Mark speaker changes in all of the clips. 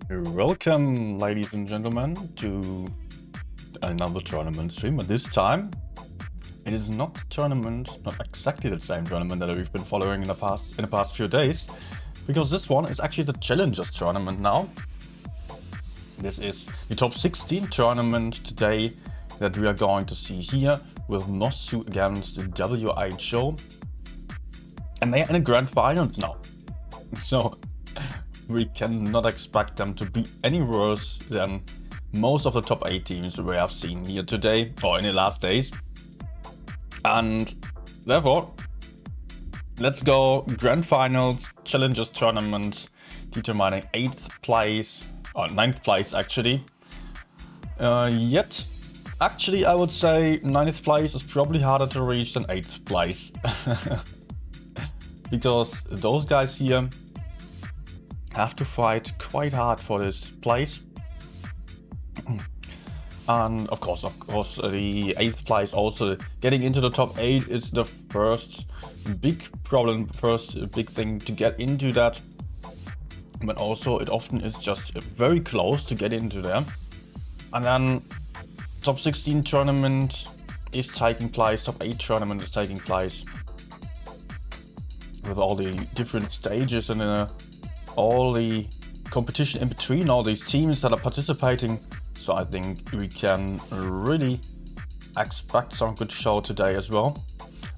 Speaker 1: Welcome, ladies and gentlemen, to another tournament stream. But this time, it is not a tournament, not exactly the same tournament that we've been following in the past few days, because this one is actually the Challengers tournament now. This is the top 16 tournament today that we are going to see here with NOSCU against the WHO, and they are in the grand finals now. So we cannot expect them to be any worse than most of the top 8 teams we have seen here today or in the last days. And therefore, let's go grand finals, Challengers tournament, determining 8th place, or 9th place actually. Yet, actually I would say 9th place is probably harder to reach than 8th place. Because those guys here have to fight quite hard for this place. And of course, the 8th place also getting into the top 8 is the first big problem, first big thing to get into that. But also it often is just very close to get into there. And then top 16 tournament is taking place, top 8 tournament is taking place. With all the different stages and all the competition in between all these teams that are participating. So I think we can really expect some good show today as well.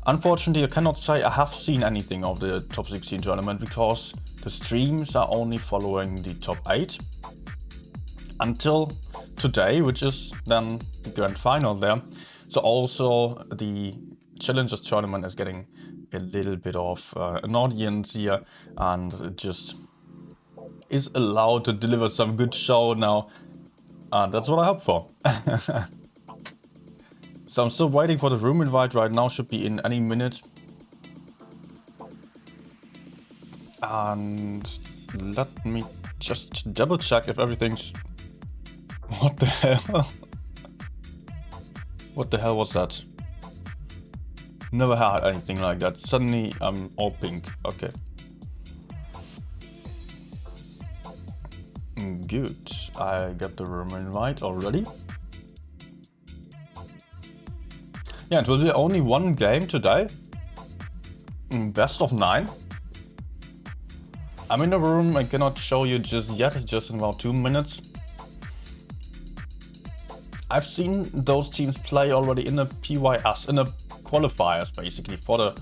Speaker 1: Unfortunately, I cannot say I have seen anything of the top 16 tournament because the streams are only following the top 8 until today, which is then the grand final there. So also the Challengers tournament is getting a little bit of an audience here, and it just is allowed to deliver some good show now. That's what I hope for. So I'm still waiting for the room invite right now, should be in any minute. And let me just double check if everything's... What the hell? What the hell was that? Never had anything like that. Suddenly I'm all pink. Okay. Good. I got the room invite already. Yeah, it will be only one game today. Best of 9. I'm in the room. I cannot show you just yet. It's just in about 2 minutes. I've seen those teams play already in the PYS, in the qualifiers basically for the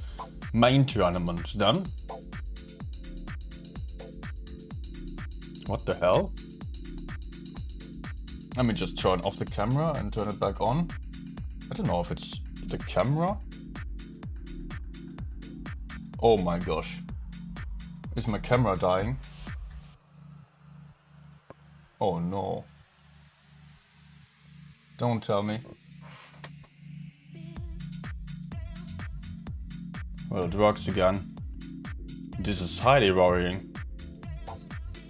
Speaker 1: main tournament then. What the hell? Let me just turn off the camera and turn it back on. I don't know if it's the camera. Oh my gosh. Is my camera dying? Oh no. Don't tell me. Well, it works again. This is highly worrying.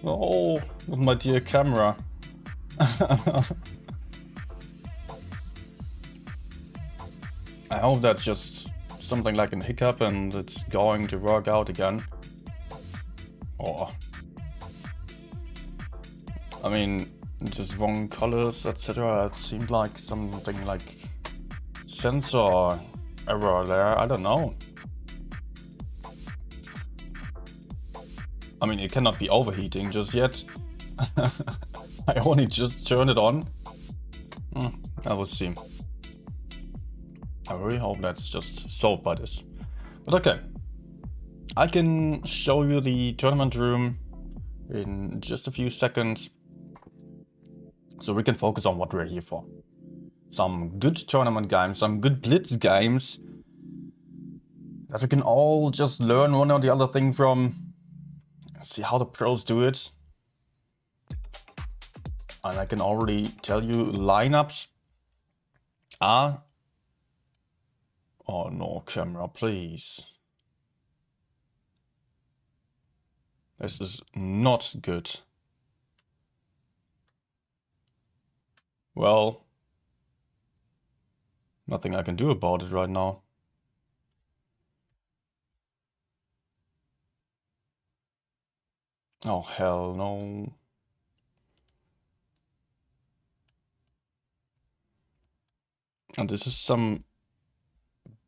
Speaker 1: Oh, with my dear camera. I hope that's just something like a hiccup and it's going to work out again. Oh. I mean, just wrong colors, etc. It seemed like something like sensor error there. I don't know. I mean, it cannot be overheating just yet. I only just turned it on. I will see. I really hope that's just solved by this. But okay. I can show you the tournament room in just a few seconds. So we can focus on what we're here for. Some good tournament games, some good Blitz games. That we can all just learn one or the other thing from. See how the pros do it. And I can already tell you lineups. Ah. Oh no, camera, please. This is not good. Well, nothing I can do about it right now. Oh, hell no. And this is some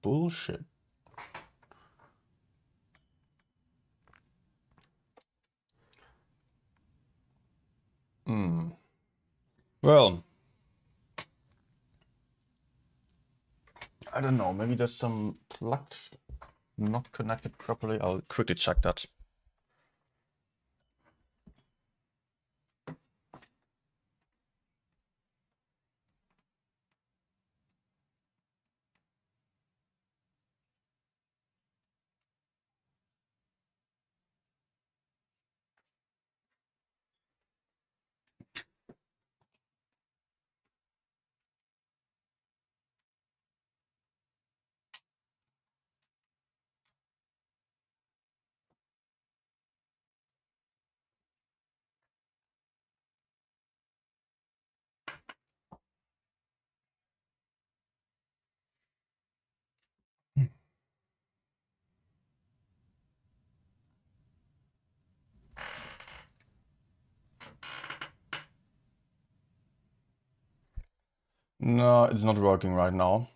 Speaker 1: bullshit. Well, I don't know. Maybe there's some plug not connected properly. I'll quickly check that. No, it's not working right now.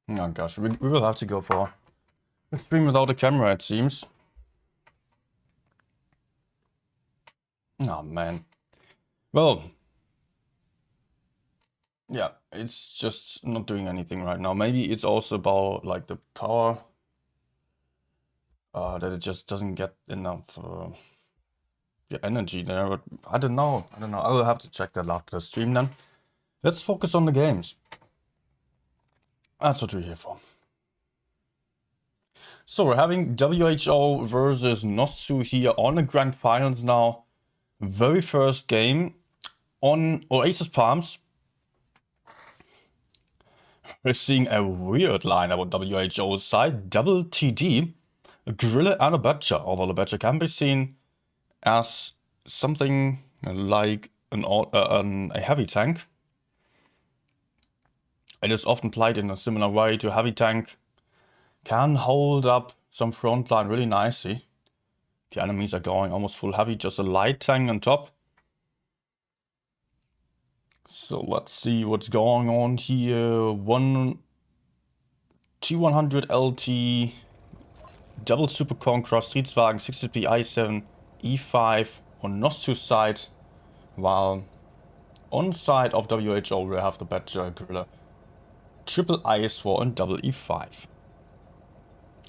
Speaker 1: Oh gosh, we will have to go for a stream without a camera, it seems. Oh man. Well, yeah, it's just not doing anything right now. Maybe it's also about like the power, that it just doesn't get enough energy there. But I don't know. I will have to check that after the stream then. Let's focus on the games. That's what we're here for. So we're having WHO versus NOSCU here on the Grand Finals now. Very first game on Oasis Palms. We're seeing a weird lineup on WHO's side. Double TD, a Gorilla and a Badger. Although the Badger can be seen as something like a heavy tank. It is often played in a similar way to heavy tank. Can hold up some frontline really nicely. The enemies are going almost full heavy, just a light tank on top. So let's see what's going on here. One T100 LT, double Super Concross, Streetswagen, 60p i7, E5 on NOSCU side, while on side of WHO we have the Badger, Gorilla, triple IS4 and double E5.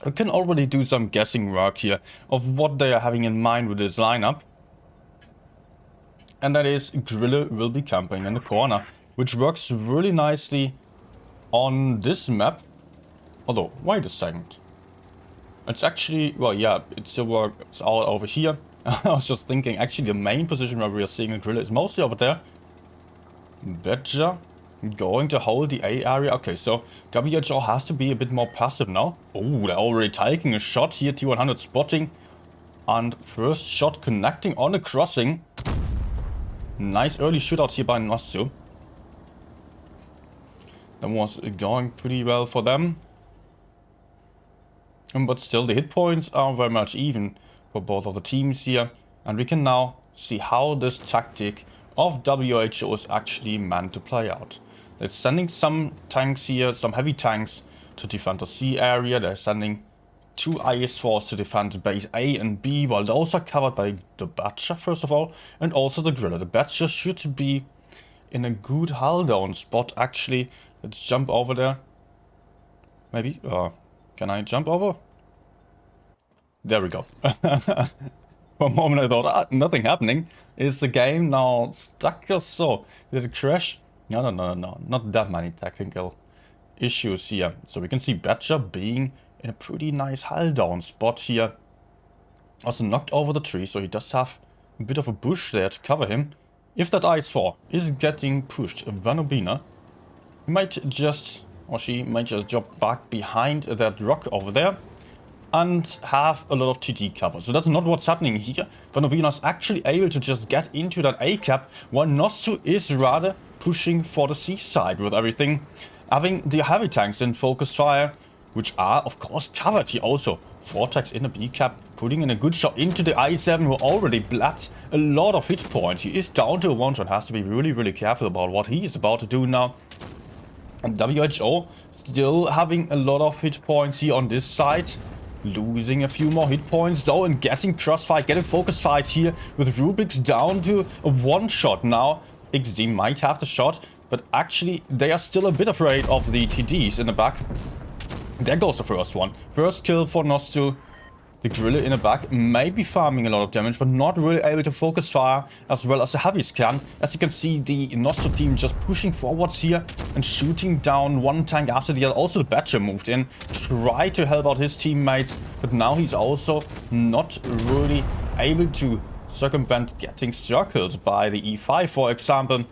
Speaker 1: I can already do some guessing work here of what they are having in mind with this lineup. And that is Gorilla will be camping in the corner, which works really nicely on this map. Although, wait a second. It's actually, well, yeah, it still works all over here. I was just thinking, actually the main position where we are seeing a Gorilla is mostly over there. Badger going to hold the A area. Okay, so WHO has to be a bit more passive now. Oh, they're already taking a shot here. T100 spotting. And first shot connecting on a crossing. Nice early shootout here by NOSCU. That was going pretty well for them. But still, the hit points are very much even for both of the teams here. And we can now see how this tactic of WHO is actually meant to play out. They're sending some tanks here, some heavy tanks to defend the C area. They're sending two IS-4s to defend base A and B, while those are covered by the Badger first of all, and also the Gorilla. The Badger should be in a good hull down spot actually. Let's jump over there. Maybe? Can I jump over? There we go. For a moment I thought, nothing happening. Is the game now stuck or so? Did it crash? No. Not that many technical issues here. So we can see Badger being in a pretty nice hull down spot here. Also knocked over the tree, so he does have a bit of a bush there to cover him. If that IS-4 is getting pushed, Vanobina might just, or she might just jump back behind that rock over there and have a lot of TT cover. So that's not what's happening here. Vanobina's actually able to just get into that A-cap, while NOSCU is rather pushing for the C side with everything. Having the heavy tanks in focus fire, which are of course covered here also. Vortex in the B-cap, putting in a good shot into the I-7, who already bled a lot of hit points. He is down to a one-shot, has to be really careful about what he is about to do now. And WHO still having a lot of hit points here on this side. Losing a few more hit points though, and getting crossfire, getting focus fight here with Rubik's down to a one-shot now. XD might have the shot, but actually they are still a bit afraid of the TDs in the back. There goes the first one. First kill for NOSCU. The Grille in the back may be farming a lot of damage, but not really able to focus fire as well as the heavies can. As you can see, the NOSCU team just pushing forwards here and shooting down one tank after the other. Also, the Badger moved in, tried to help out his teammates, but now he's also not really able to circumvent getting circled by the E5, for example.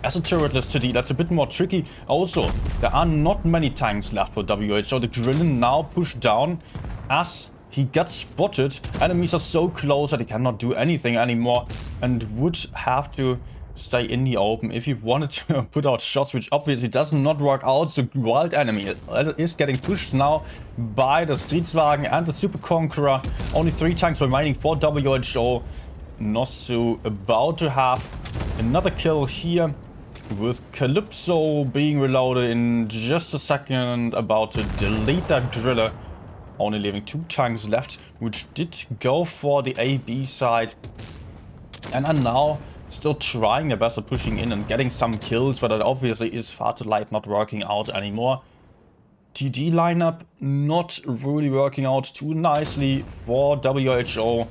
Speaker 1: As a turretless TD, that's a bit more tricky. Also, there are not many tanks left for WHO. The Grillen now pushed down as he got spotted. Enemies are so close that he cannot do anything anymore and would have to stay in the open if he wanted to put out shots, which obviously does not work out. So Wild Enemy is getting pushed now by the Streetswagen and the Super Conqueror. Only 3 tanks remaining for WHO. NOSCU about to have another kill here, with Calypso being reloaded in just a second, about to delete that driller. Only leaving 2 tanks left, which did go for the A-B side. And are now still trying their best at pushing in and getting some kills, but that obviously is far too late, not working out anymore. TD lineup not really working out too nicely for WHO,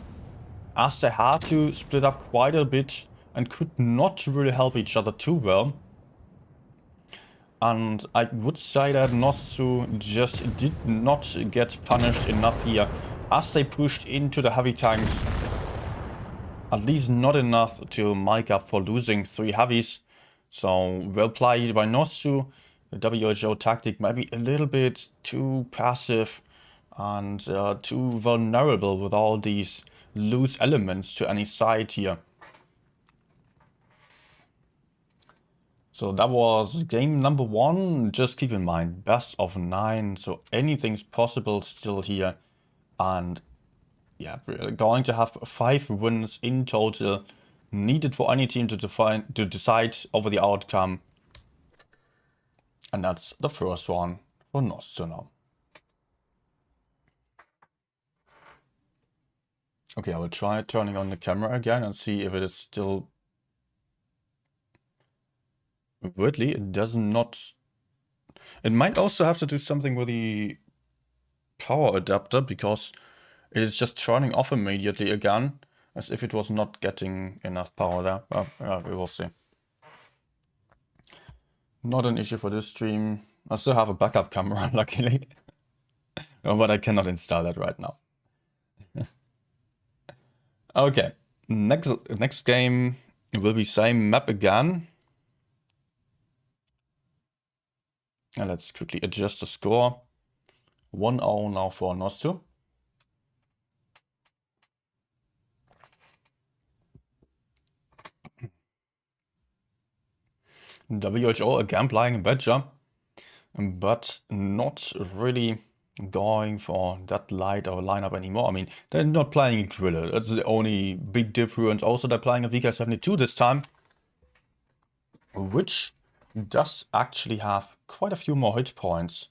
Speaker 1: as they had to split up quite a bit and could not really help each other too well. And I would say that NOSCU just did not get punished enough here, as they pushed into the heavy tanks. At least not enough to make up for losing 3 heavies. So well played by NOSCU. The WHO tactic might be a little bit too passive and too vulnerable with all these loose elements to any side here. So that was game number 1. Just keep in mind, best of 9, so anything's possible still here. And yeah, we're going to have 5 wins in total needed for any team to decide over the outcome. And that's the first one for NOSCU now. Okay, I will try turning on the camera again and see if it is still... Weirdly, it does not... It might also have to do something with the power adapter, because it is just turning off immediately again, as if it was not getting enough power there. Well, yeah, we will see. Not an issue for this stream. I still have a backup camera, luckily. But I cannot install that right now. Okay, next game will be same map again. And let's quickly adjust the score. 1-0 now for NOSCU. WHO again playing Badger, but not really going for that light or lineup anymore. I mean, they're not playing a Griller. That's the only big difference. Also, they're playing a VK72 this time, which does actually have quite a few more hit points.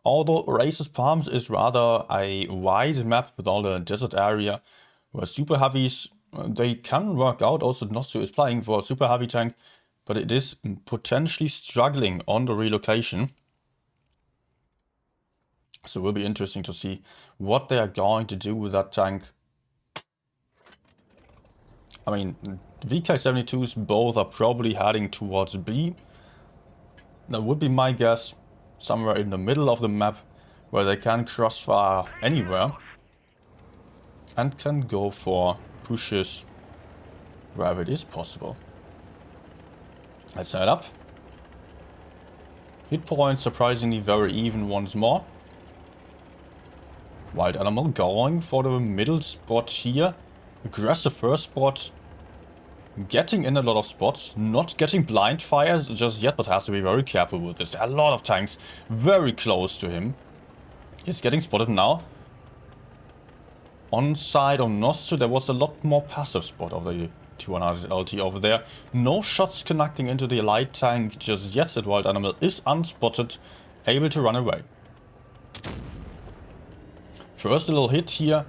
Speaker 1: Although Oasis Palms is rather a wide map with all the desert area, where super heavies, they can work out. Also, NOSCU is playing for a super heavy tank, but it is potentially struggling on the relocation. So it will be interesting to see what they are going to do with that tank. I mean, VK72s both are probably heading towards B. That would be my guess, somewhere in the middle of the map, where they can crossfire anywhere and can go for pushes wherever it is possible. Let's set up. Hit points surprisingly very even once more. Wild Animal going for the middle spot here. Aggressive first spot. Getting in a lot of spots. Not getting blind fire just yet, but has to be very careful with this. There are a lot of tanks very close to him. He's getting spotted now. On side of NOSCU, there was a lot more passive spot of the 200 LT over there. No shots connecting into the light tank just yet. That Wild Animal is unspotted, able to run away. First little hit here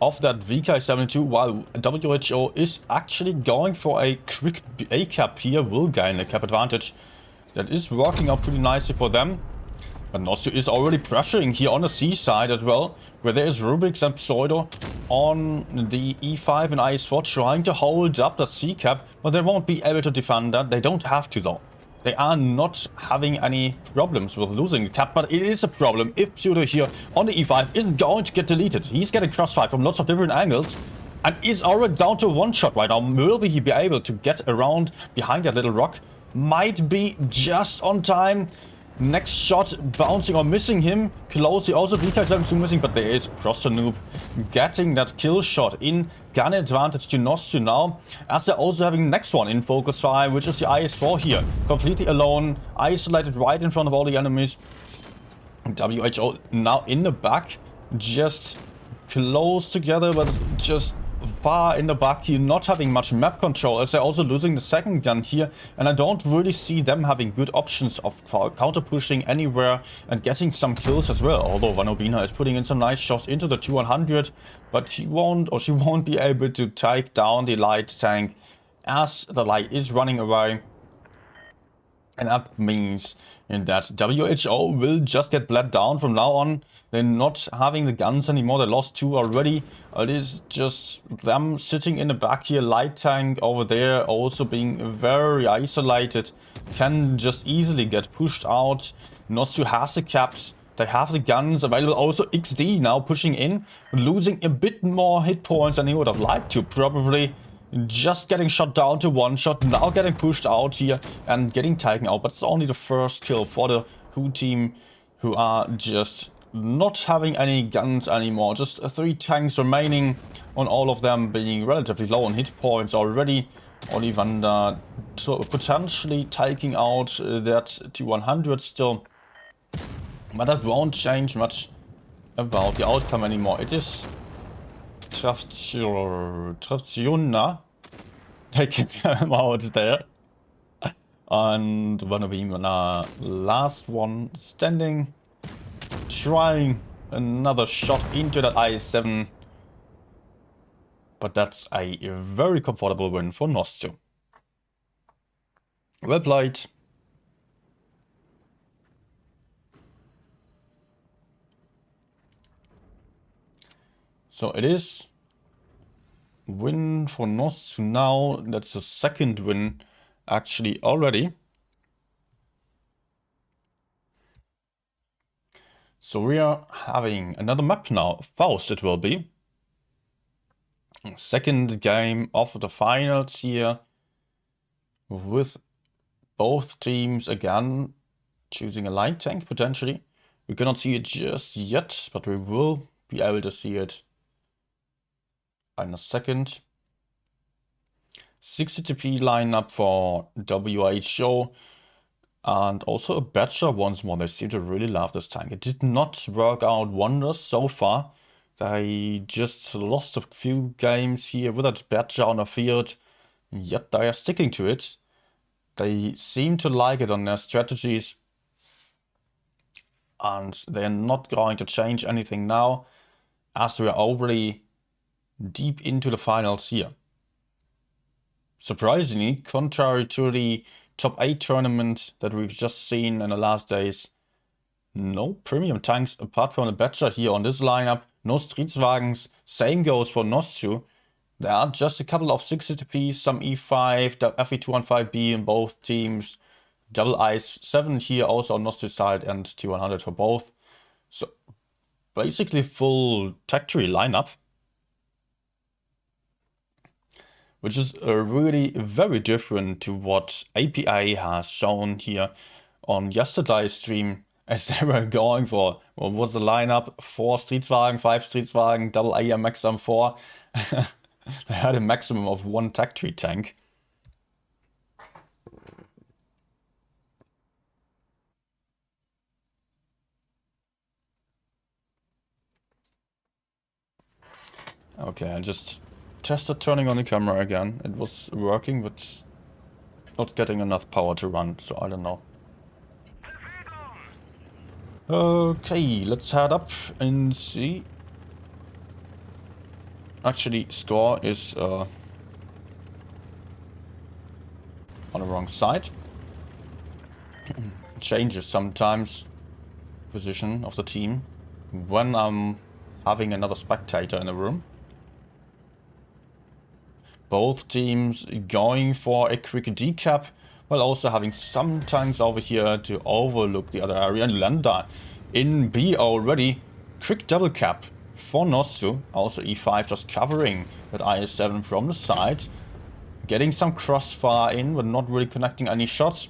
Speaker 1: of that VK-72, while WHO is actually going for a quick A-cap here, will gain a cap advantage. That is working out pretty nicely for them. But NOSCU is already pressuring here on the C side as well, where there is Rubik's and Pseudo on the E5 and IS4 trying to hold up the C cap, but they won't be able to defend that. They don't have to though. They are not having any problems with losing the cap, but it is a problem if Pseudo here on the E5 isn't going to get deleted. He's getting crossfire from lots of different angles and is already down to one shot right now. Will he be able to get around behind that little rock? Might be just on time. Next shot bouncing or missing him. Closely also VK-72 missing, but there is Prostanoob getting that kill shot in. Gun advantage to NOSCU now, as they're also having the next one in focus fire, which is the IS-4 here. Completely alone, isolated right in front of all the enemies. WHO now in the back, just close together, but just far in the back here, not having much map control, as they're also losing the second gun here, and I don't really see them having good options of counter pushing anywhere and getting some kills as well, although Vanobina is putting in some nice shots into the 200, but she won't be able to take down the light tank as the light is running away. And that means that WHO will just get bled down from now on. They're not having the guns anymore. They lost two already. It is just them sitting in the back here. Light tank over there also being very isolated. Can just easily get pushed out. NOSCU has the caps. They have the guns available. Also XD now pushing in. Losing a bit more hit points than he would have liked to probably. Just getting shot down to one shot, now getting pushed out here and getting taken out. But it's only the first kill for the WHO team, who are just not having any guns anymore. Just 3 tanks remaining, on all of them being relatively low on hit points already. Ollivander potentially taking out that 200 still. But that won't change much about the outcome anymore. It is Traftiona taking him out there. And Vanobina, last one standing, trying another shot into that IS-7. But that's a very comfortable win for NOSCU. Well played. So it is win for NOSCU now. That's the second win actually already. So we are having another map now. Faust it will be. Second game of the finals here, with both teams again choosing a light tank potentially. We cannot see it just yet, but we will be able to see it in a second. 60 TP lineup for WHO, and also a Badger once more. They seem to really love this tank. It did not work out wonders so far. They just lost a few games here with that Badger on the field, yet they are sticking to it. They seem to like it on their strategies, and they're not going to change anything now, as we are already deep into the finals here. Surprisingly, contrary to the top 8 tournament that we've just seen in the last days, no premium tanks apart from the Badger here on this lineup. No Streetswagens. Same goes for NOSCU. There are just a couple of 60 TPs, some E5, the FE215B in both teams. Double IS-7 here also on NOSCU side, and T100 for both. So basically full tech tree lineup. which is really very different to what APA has shown here on yesterday's stream, as they were going for, what was the lineup? 4 Streetwagen, 5 Streetwagen, double AMX M4. They had a maximum of 1 tech tree tank. Okay, I just tested turning on the camera again. It was working, but not getting enough power to run, so I don't know. Okay, let's head up and see. Actually, score is on the wrong side. Changes sometimes position of the team when I'm having another spectator in the room. Both teams going for a quick decap, while also having some tanks over here to overlook the other area. And Landa in B already. Quick double cap for NOSCU. Also E5 just covering that IS-7 from the side. Getting some crossfire in, but not really connecting any shots.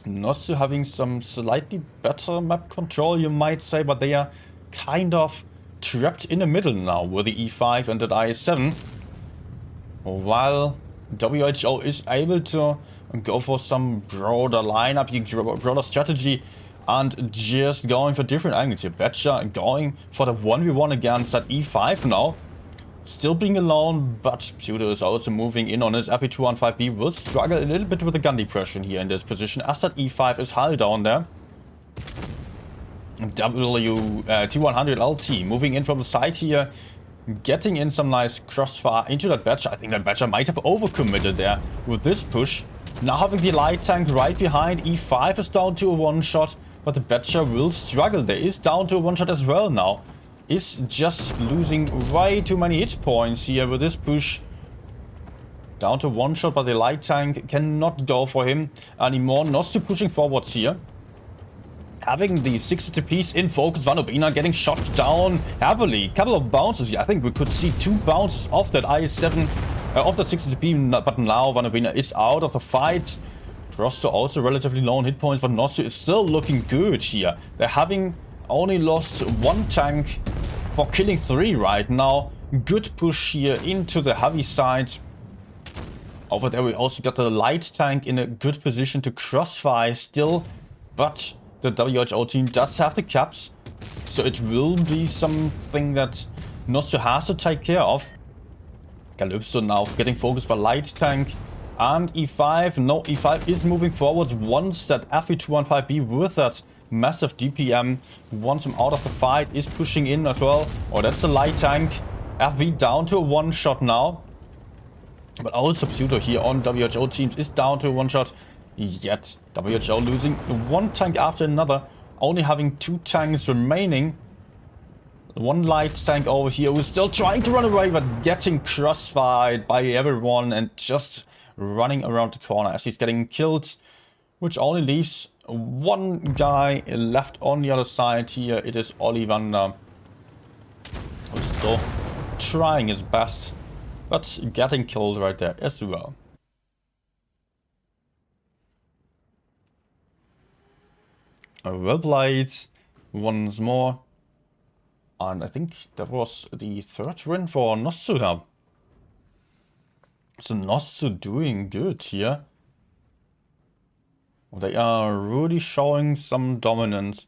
Speaker 1: NOSCU having some slightly better map control, you might say, but they are kind of trapped in the middle now with the E5 and that IS-7. While WHO is able to go for some broader lineup, broader strategy, and just going for different angles here. Betcha going for the 1v1 against that E5 now. Still being alone, but Pseudo is also moving in on his FE215B. Will struggle a little bit with the gun depression here in this position, as that E5 is hull down there. T100 LT moving in from the side here. Getting in some nice crossfire into that Badger. I think that Badger might have overcommitted there with this push. Now having the light tank right behind. E5 is down to a one-shot, but the Badger will struggle. There is down to a one-shot as well now. Is just losing way too many hit points here with this push. Down to one-shot, but the light tank cannot go for him anymore. NOSCU pushing forwards here. Having the 60 piece in focus, Vanobina getting shot down heavily. Couple of bounces here. I think we could see 2 bounces off that IS-7, off that 60 p, but now Vanobina is out of the fight. Prosto also relatively low on hit points, but NOSCU is still looking good here. They're having only lost 1 tank for killing 3 right now. Good push here into the heavy side. Over there we also got the light tank in a good position to crossfire still, but the WHO team does have the caps, so it will be something that NOSCU has to take care of. Calypso now getting focused by light tank and E5. No, E5 is moving forwards once that FE215B with that massive DPM wants him out of the fight, is pushing in as well. Oh, that's the light tank. FV down to a one-shot now. But also Pseudo here on WHO teams is down to a one-shot. Yet WHO losing 1 tank after another, only having 2 tanks remaining. 1 light tank over here who's still trying to run away, but getting crossfired by everyone and just running around the corner as he's getting killed, which only leaves 1 guy left on the other side here. It is Ollivander, who's still trying his best, but getting killed right there as well. Well played once more. And I think that was the 3rd win for NOSCU now. So NOSCU doing good here. They are really showing some dominance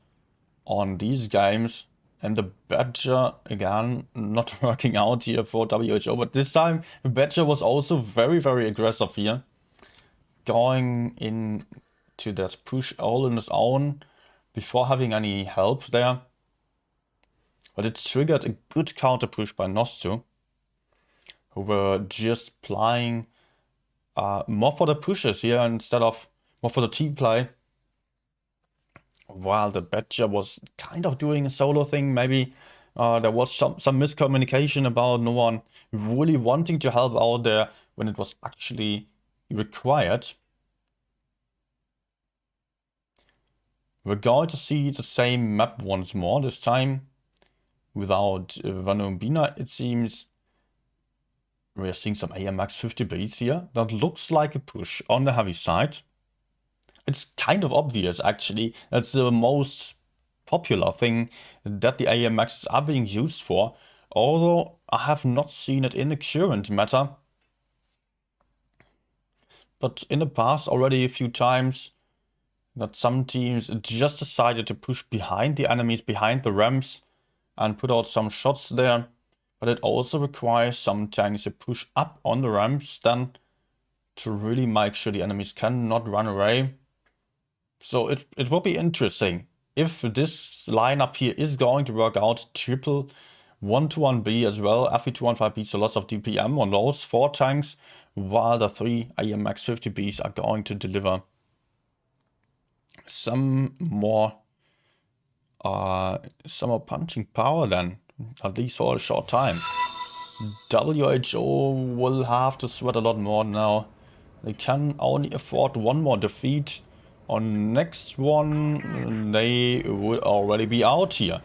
Speaker 1: on these games. And the Badger, again, not working out here for WHO. But this time, the Badger was also very, very aggressive here. Going into that push all on his own, before having any help there. But it triggered a good counter push by NOSCU, who were just playing more for the pushes here instead of more for the team play. While the Badger was kind of doing a solo thing, maybe there was some miscommunication about no one really wanting to help out there when it was actually required. We're going to see the same map once more, this time without Vanobina, it seems. We are seeing some AMX 50Bs here. That looks like a push on the heavy side. It's kind of obvious, actually. That's the most popular thing that the AMXs are being used for. Although I have not seen it in the current meta. But in the past, already a few times, that some teams just decided to push behind the enemies, behind the ramps, and put out some shots there. But it also requires some tanks to push up on the ramps then to really make sure the enemies cannot run away. So it will be interesting if this lineup here is going to work out. Triple 1-1B as well, FE215B, so lots of DPM on those 4 tanks, while the 3 AMX 50Bs are going to deliver some more punching power then, at least for a short time. WHO will have to sweat a lot more now. They can only afford 1 more defeat. On next one, they will already be out here.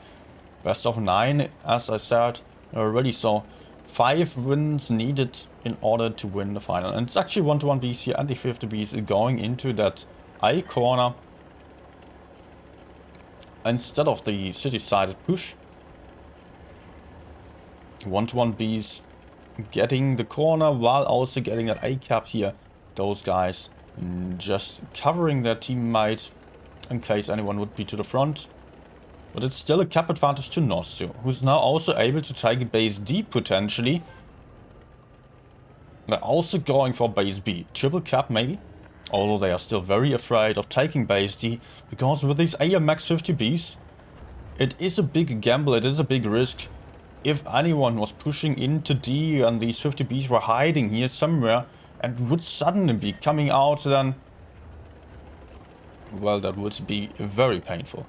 Speaker 1: Best of 9, as I said already, so 5 wins needed in order to win the final. And it's actually 1-1Bs here and the 50Bs going into that I corner instead of the city-sided push. 1-1Bs getting the corner while also getting that A cap here. Those guys just covering their teammate in case anyone would be to the front. But it's still a cap advantage to NOSCU, who's now also able to take base D potentially. They're also going for base B. Triple cap maybe. Although they are still very afraid of taking base D, because with these AMX 50Bs, it is a big gamble, it is a big risk. If anyone was pushing into D and these 50Bs were hiding here somewhere and would suddenly be coming out, then, well, that would be very painful.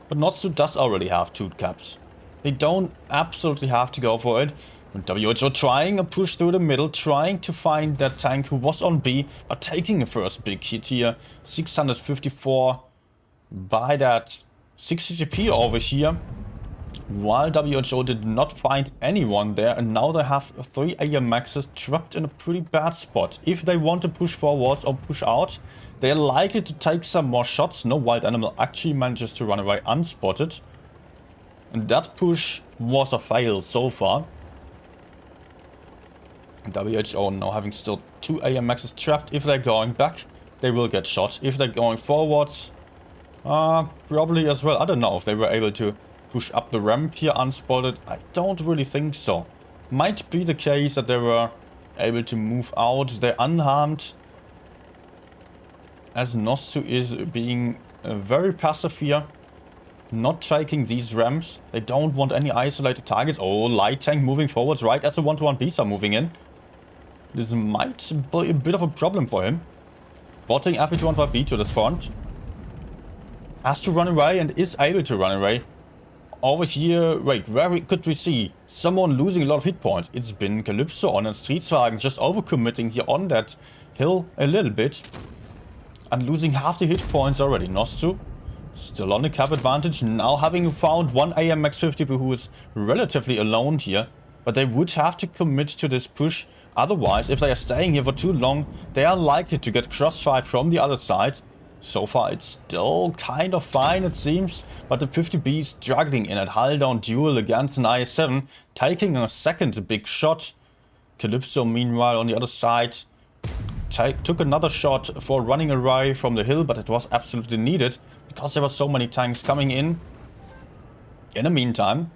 Speaker 1: But NOSCU does already have 2 caps. They don't absolutely have to go for it. And WHO trying a push through the middle, trying to find that tank who was on B, but taking a first big hit here. 654 by that 60 GP over here. While WHO did not find anyone there, and now they have 3 AMXs trapped in a pretty bad spot. If they want to push forwards or push out, they are likely to take some more shots. No wild animal actually manages to run away unspotted. And that push was a fail so far. WHO now having still 2 AMXs trapped. If they're going back, they will get shot. If they're going forwards, probably as well. I don't know if they were able to push up the ramp here unspotted. I don't really think so. Might be the case that they were able to move out. They're unharmed, as NOSCU is being very passive here. Not taking these ramps. They don't want any isolated targets. Oh, light tank moving forwards right as the 1-1Bs are moving in. This might be a bit of a problem for him. Botting FE215B to the front. Has to run away and is able to run away. Over here, wait, where could we see someone losing a lot of hit points? It's been Calypso on, and Streetswagen just overcommitting here on that hill a little bit. And losing half the hit points already. NOSCU still on the cap advantage, now having found 1 AMX 50B who is relatively alone here. But they would have to commit to this push. Otherwise, if they are staying here for too long, they are likely to get crossfired from the other side. So far, it's still kind of fine, it seems. But the 50B is struggling in a hull-down duel against an IS-7, taking a second big shot. Calypso, meanwhile, on the other side, took another shot for running away from the hill, but it was absolutely needed because there were so many tanks coming in. In the meantime,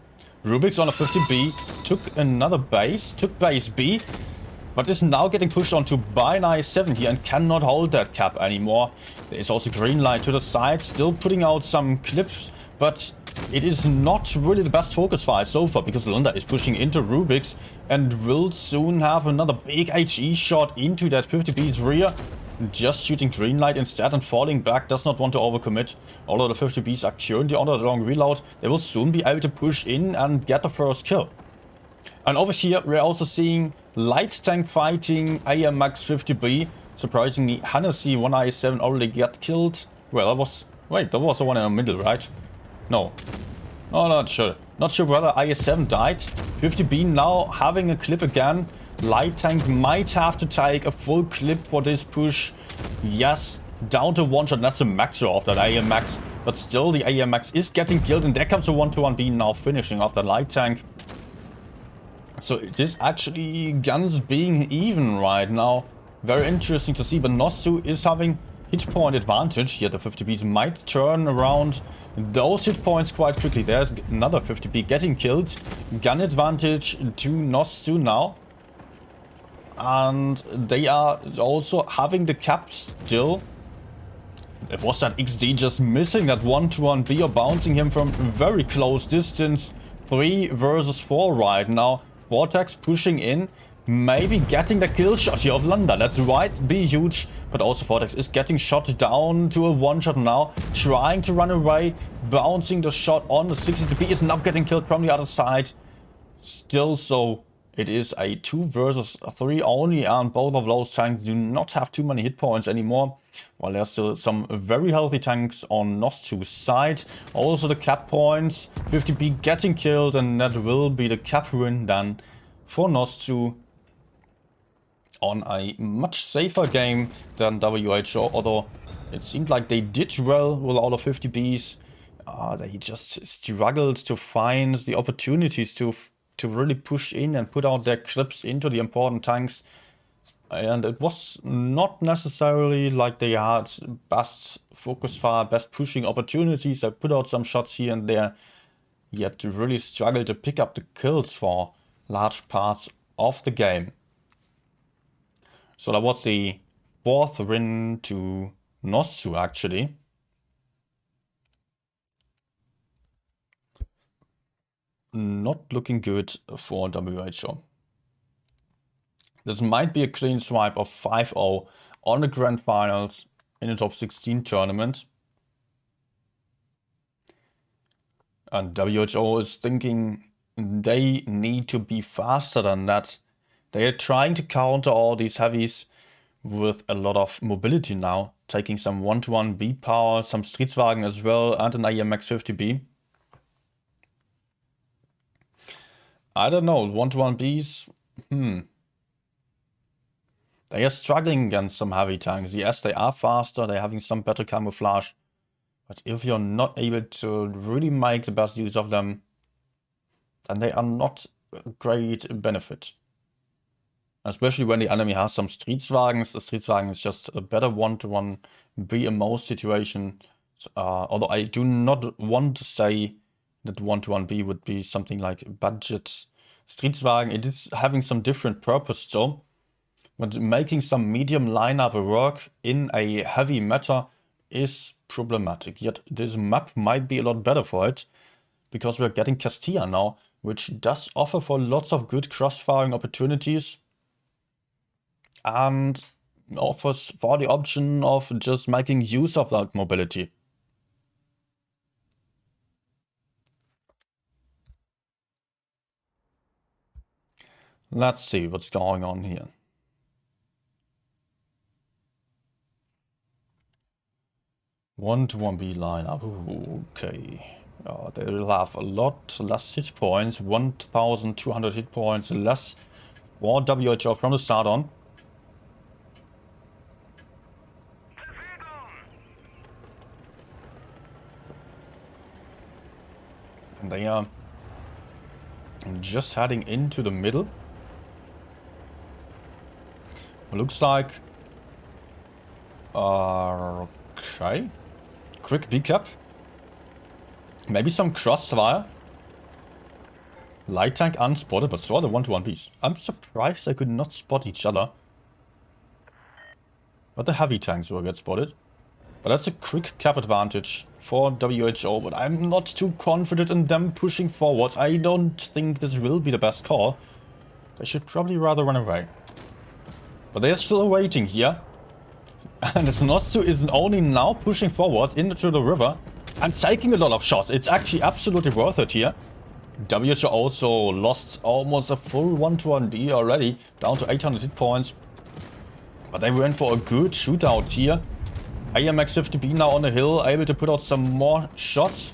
Speaker 1: Rubik's on a 50B took another base, took base B, but is now getting pushed onto by an IS-7 here and cannot hold that cap anymore. There is also green light to the side, still putting out some clips, but it is not really the best focus fire so far because Lunda is pushing into Rubik's and will soon have another big HE shot into that 50B's rear. Just shooting green light instead and falling back, does not want to overcommit. Although the 50B's are currently under the long reload, they will soon be able to push in and get the first kill. And over here we're also seeing light tank fighting AMX 50B. Surprisingly, Hennessy 1 IS-7 already got killed. Well, that was... wait, that was the one in the middle, right? No. Oh, not sure. Not sure whether IS-7 died. 50B now having a clip again. Light tank might have to take a full clip for this push. Yes, down to one shot. That's the maxer of that AMX. But still, the AMX is getting killed. And there comes a 1-to-1B now finishing off that light tank. So it is actually guns being even right now. Very interesting to see. But NOSCU is having hit point advantage. Here the 50Bs might turn around those hit points quite quickly. There's another 50B getting killed. Gun advantage to NOSCU now. And they are also having the cap still. It was that XD just missing that 1-to-1B or bouncing him from very close distance. 3 versus 4 right now. Vortex pushing in. Maybe getting the kill shot here of Landa. That's right, be huge. But also Vortex is getting shot down to a one-shot now. Trying to run away. Bouncing the shot on the 60B is now getting killed from the other side. Still so. It is a 2 versus 3 only, and both of those tanks do not have too many hit points anymore. While there's still some very healthy tanks on NOSCU's side. Also the cap points. 50B getting killed, and that will be the cap win then for NOSCU. On a much safer game than WHO, although it seemed like they did well with all the 50Bs. They just struggled to find the opportunities to really push in and put out their clips into the important tanks. And it was not necessarily like they had best focus fire, best pushing opportunities. They put out some shots here and there, yet to really struggle to pick up the kills for large parts of the game. So that was the 4th win to NOSCU actually. Not looking good for WHO. This might be a clean swipe of 5-0 on the Grand Finals in the top 16 tournament. And WHO is thinking they need to be faster than that. They are trying to counter all these heavies with a lot of mobility now. Taking some 1-to-1B power, some Streetswagen as well, and an AMX 50B. I don't know, 1-to-1Bs, They are struggling against some heavy tanks. Yes, they are faster, they're having some better camouflage. But if you're not able to really make the best use of them, then they are not a great benefit. Especially when the enemy has some Streetswagens. The Streetswagen is just a better 1-to-1B in most situations. Although I do not want to say that 1-to-1B would be something like budget Streetswagen. It is having some different purpose though. But making some medium lineup work in a heavy meta is problematic. Yet this map might be a lot better for it. Because we're getting Castilla now, which does offer for lots of good cross-firing opportunities. And offers for the option of just making use of that mobility. Let's see what's going on here. One to 1B lineup. Ooh, okay. They will have a lot less hit points. 1,200 hit points less for WHO from the start on. And they are just heading into the middle. Looks like... okay. Quick decap. Maybe some crossfire. Light tank unspotted, but saw the 1-to-1Bs. I'm surprised they could not spot each other. But the heavy tanks will get spotted. But that's a quick cap advantage for WHO, but I'm not too confident in them pushing forward. I don't think this will be the best call. They should probably rather run away. But they're still waiting here. And it's NOSCU is only now pushing forward into the river and taking a lot of shots. It's actually absolutely worth it here. WHO also lost almost a full 1-to-1B already, down to 800 hit points. But they went for a good shootout here. AMX 50B now on the hill, able to put out some more shots.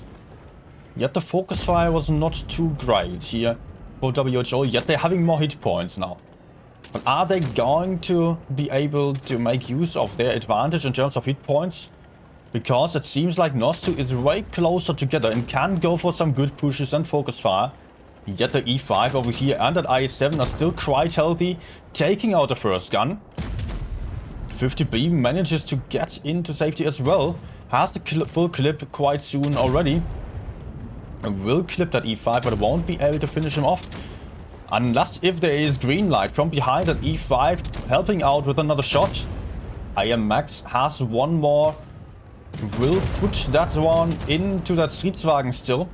Speaker 1: Yet the focus fire was not too great here for WHO, yet they're having more hit points now. But are they going to be able to make use of their advantage in terms of hit points? Because it seems like NOSCU is way closer together and can go for some good pushes and focus fire. Yet the E5 over here and that IS-7 are still quite healthy, taking out the first gun. 50B manages to get into safety as well. Has the full clip quite soon already. And will clip that E5, but won't be able to finish him off. Unless if there is green light from behind that E5 helping out with another shot. IM Max has one more. Will put that one into that Streetswagen still.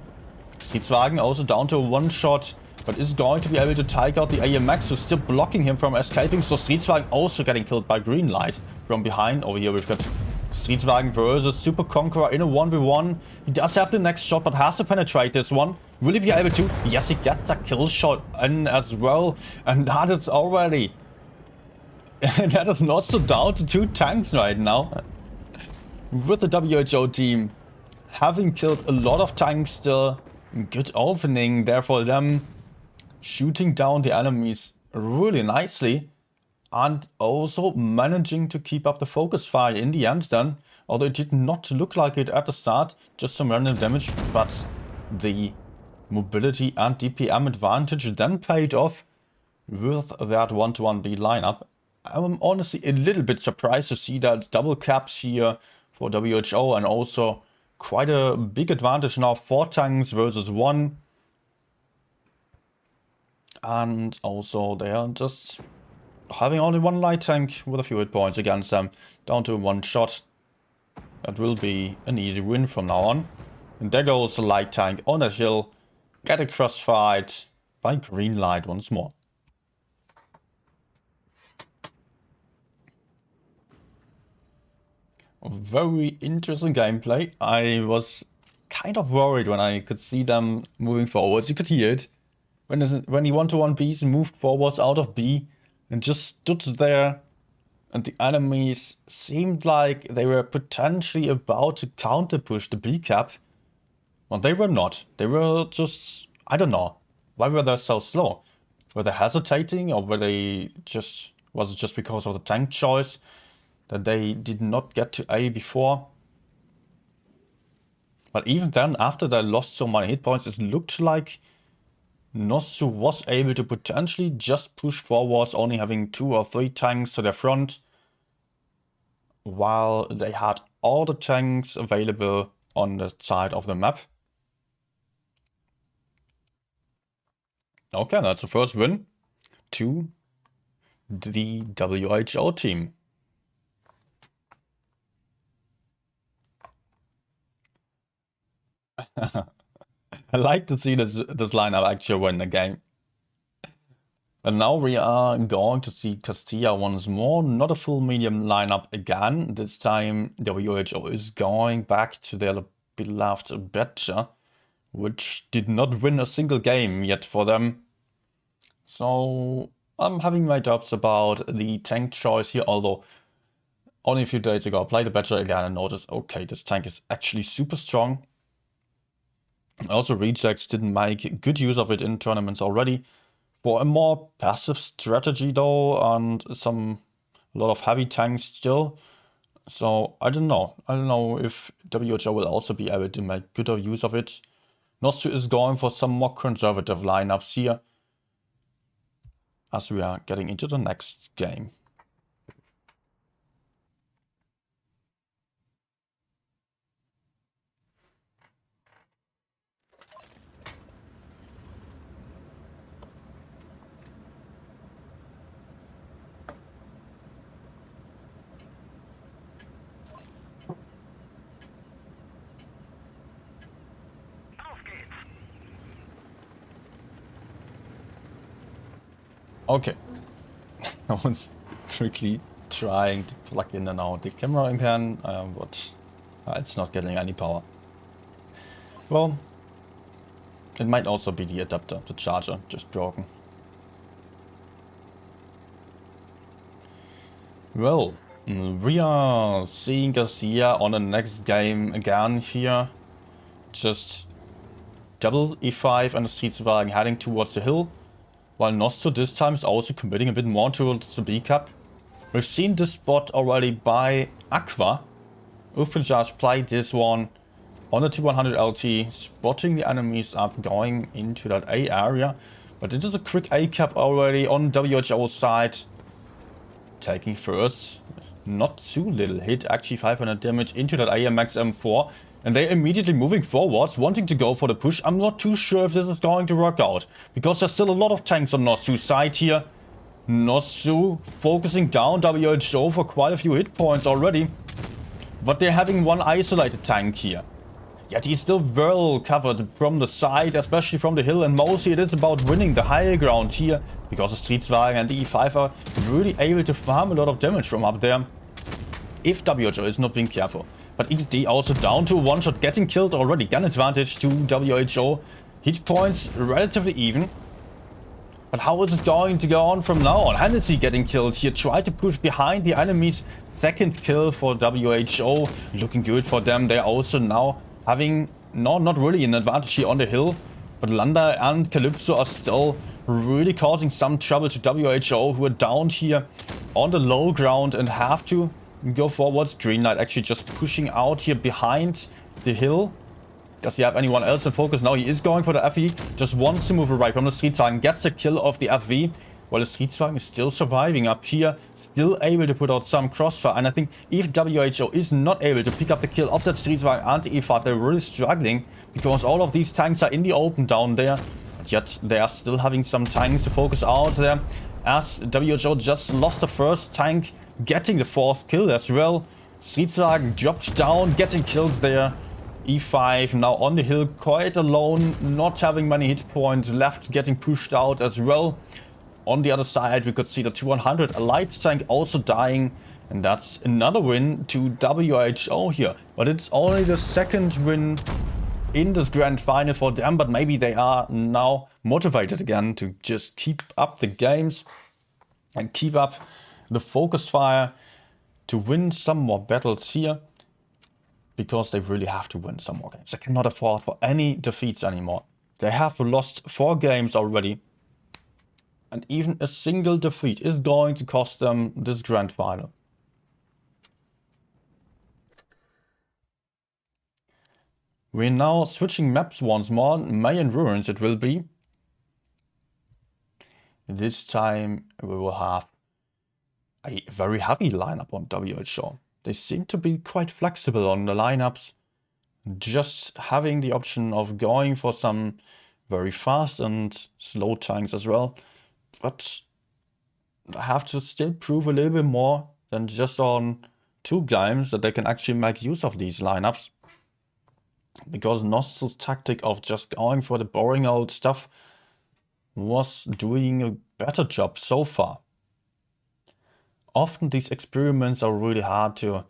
Speaker 1: Streetswagen also down to one shot, but is going to be able to take out the IM Max, who's still blocking him from escaping. So Streetswagen also getting killed by green light from behind. Over here we've got Streetswagen versus Super Conqueror in a 1v1. He does have the next shot, but has to penetrate this one. Will he be able to? Yes, he gets a kill shot in as well. And that is already... that is not so down to 2 tanks right now. With the WHO team having killed a lot of tanks still. Good opening there for them. Shooting down the enemies really nicely. And also managing to keep up the focus fire in the end then. Although it did not look like it at the start. Just some random damage. But the mobility and DPM advantage then paid off with that 1-to-1 B lineup. I'm honestly a little bit surprised to see that double caps here for WHO, and also quite a big advantage now, 4 tanks versus 1. And also they are just having only 1 light tank with a few hit points against them, down to 1 shot. That will be an easy win from now on. And there goes the light tank on a hill, get a crossfight by green light once more. Very interesting gameplay. I was kind of worried when I could see them moving forwards. You could hear it. When the 1-to-1 Bs moved forwards out of B and just stood there, and the enemies seemed like they were potentially about to counter push the B cap. Well, they were not. They were just, I don't know. Why were they so slow? Were they hesitating, or were they just, was it just because of the tank choice that they did not get to A before? But even then, after they lost so many hit points, it looked like NOSCU was able to potentially just push forwards, only having 2 or 3 tanks to their front, while they had all the tanks available on the side of the map. Okay, that's the first win to the WHO team. I like to see this lineup actually win the game. And now we are going to see Castilla once more. Not a full medium lineup again. This time WHO is going back to their beloved Badger, which did not win a single game yet for them. So I'm having my doubts about the tank choice here, although only a few days ago I played the Badger again and noticed, okay, this tank is actually super strong. Also, Rejects didn't make good use of it in tournaments already. For a more passive strategy though, and a lot of heavy tanks still. So I don't know. I don't know if WHO will also be able to make good use of it. NOSCU is going for some more conservative lineups here, as we are getting into the next game. Okay, I was quickly trying to plug in and out the camera again, but it's not getting any power. Well, it might also be the adapter, the charger, just broken. Well, we are seeing Castilla on the next game again here. Just double E5 and the Streetswagen heading towards the hill. while NOSCU this time is also committing a bit more towards the B cap. We've seen this spot already by Aqua. Ufenjaj played this one on the T100 LT, spotting the enemies up, going into that A area. But it is a quick A cap already on WHO's side. Taking first, not too little hit, actually 500 damage into that AMX M4. And they're immediately moving forwards, wanting to go for the push. I'm not too sure if this is going to work out, because there's still a lot of tanks on NOSCU's side here. NOSCU focusing down WHO for quite a few hit points already. But they're having one isolated tank here. Yet he's still well covered from the side, especially from the hill. And mostly it is about winning the higher ground here, because the Streetswagen and the E5 are really able to farm a lot of damage from up there, if WHO is not being careful. But EDD also down to one shot, getting killed already. Gun advantage to WHO. Hit points relatively even. But how is it going to go on from now on? Hennessy getting killed here. Try to push behind the enemy's second kill for WHO. Looking good for them. They're also now having not really an advantage here on the hill. But Landa and Calypso are still really causing some trouble to WHO, who are down here on the low ground and have to go forwards. Green Knight actually just pushing out here behind the hill. Does he have anyone else in focus? No, he is going for the FV. Just wants to move away from the Streetswagen. Gets the kill of the FV. While the Streetswagen is still surviving up here. Still able to put out some crossfire. And I think if WHO is not able to pick up the kill of that Streetswagen and the E5, they're really struggling. Because all of these tanks are in the open down there. But yet they are still having some tanks to focus out there. As WHO just lost the first tank, getting the fourth kill as well. Streetswagen dropped down, getting kills there. E5 now on the hill, quite alone, not having many hit points left, getting pushed out as well. On the other side, we could see the 200 light tank also dying. And that's another win to WHO here. But it's only the second win in this grand final for them. But maybe they are now motivated again to just keep up the games and keep up the focus fire to win some more battles here. Because they really have to win some more games. They cannot afford for any defeats anymore. They have lost 4 games already. And even a single defeat is going to cost them this grand final. We're now switching maps once more. Mayan Ruins it will be. This time we will have a very heavy lineup on WHO. They seem to be quite flexible on the lineups, just having the option of going for some very fast and slow tanks as well. But I have to still prove a little bit more than just on 2 games that they can actually make use of these lineups. Because NOSCU's tactic of just going for the boring old stuff was doing a better job so far. Often these experiments are really hard to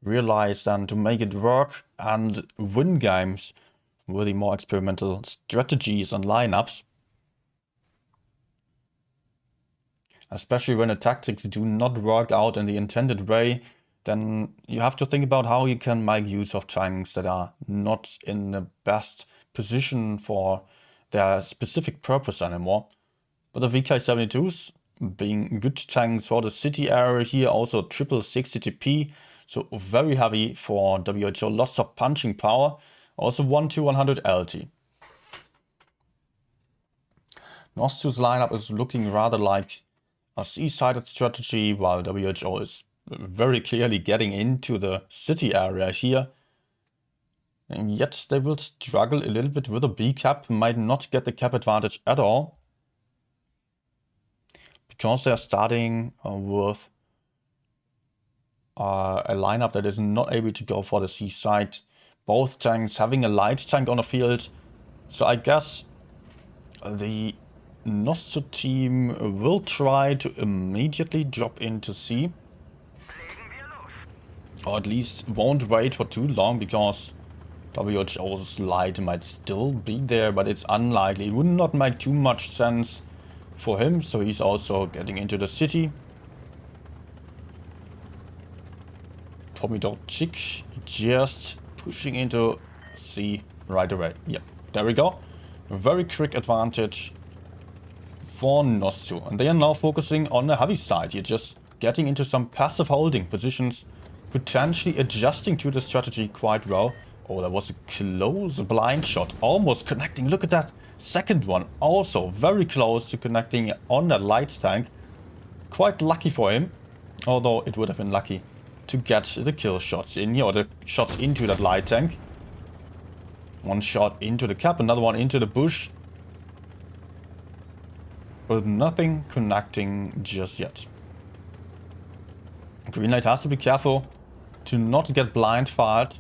Speaker 1: realize and to make it work and win games with the more experimental strategies and lineups. Especially when the tactics do not work out in the intended way, then you have to think about how you can make use of tanks that are not in the best position for their specific purpose anymore. But the VK72s being good tanks for the city area here, also triple 60TP, so very heavy for WHO, lots of punching power, also 1-100 LT. NOSCU's lineup is looking rather like a C-sided strategy, while WHO is very clearly getting into the city area here. And yet they will struggle a little bit with a B cap, might not get the cap advantage at all. Because they're starting with a lineup that is not able to go for the C side. Both tanks having a light tank on the field. So I guess the NOSCU team will try to immediately drop into C. Or at least won't wait for too long, because WHO's light might still be there, but it's unlikely. It would not make too much sense for him, so he's also getting into the city. Pomidor Chick just pushing into C right away. Yep, there we go. A very quick advantage for NOSCU. And they are now focusing on the heavy side here, just getting into some passive holding positions, potentially adjusting to the strategy quite well. Oh, that was a close blind shot, almost connecting. Look at that second one, also very close to connecting on that light tank. Quite lucky for him, although it would have been lucky to get the kill shots in here, or the shots into that light tank. One shot into the cap, another one into the bush. But nothing connecting just yet. Green light has to be careful to not get blind fired.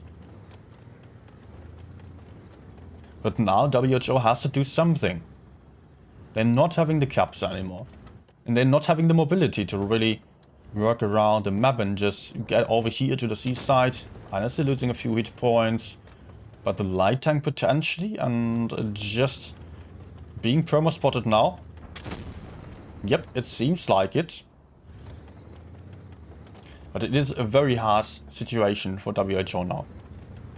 Speaker 1: But now WHO has to do something. They're not having the caps anymore. And they're not having the mobility to really work around the map and just get over here to the seaside. And they're losing a few hit points. But the light tank potentially, and just being promo spotted now. Yep, it seems like it. But it is a very hard situation for WHO now.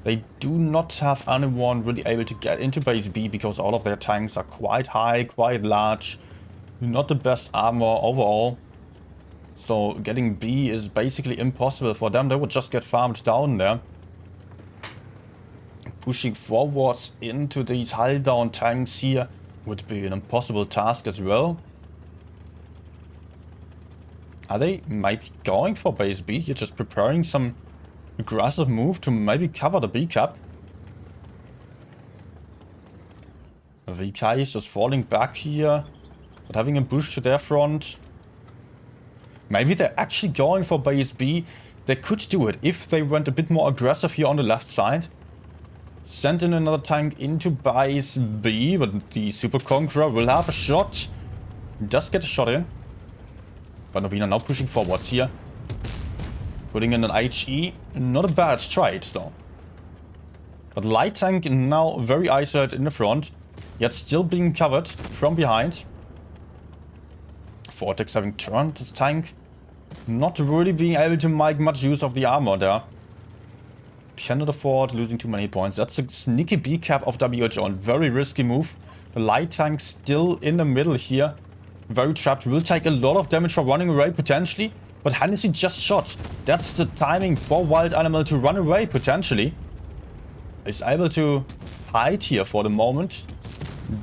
Speaker 1: They do not have anyone really able to get into base B because all of their tanks are quite high, quite large. Not the best armor overall. So getting B is basically impossible for them. They would just get farmed down there. Pushing forwards into these hull down tanks here would be an impossible task as well. Are they maybe going for base B? You're just preparing some aggressive move to maybe cover the B cap. VK is just falling back here, but having a push to their front. Maybe they're actually going for base B. They could do it if they went a bit more aggressive here on the left side. Send in another tank into base B, but the Super Conqueror will have a shot. Does get a shot in. Vanovina now pushing forwards here. Putting in an HE. Not a bad trade though. But light tank now very isolated in the front. Yet still being covered from behind. Vortex having turned this tank. Not really being able to make much use of the armor there. Cannot afford losing too many points. That's a sneaky B cap of WHO and very risky move. The light tank still in the middle here. Very trapped. Will take a lot of damage for running away potentially. But Hennessy just shot. That's the timing for Wild Animal to run away potentially. Is able to hide here for the moment.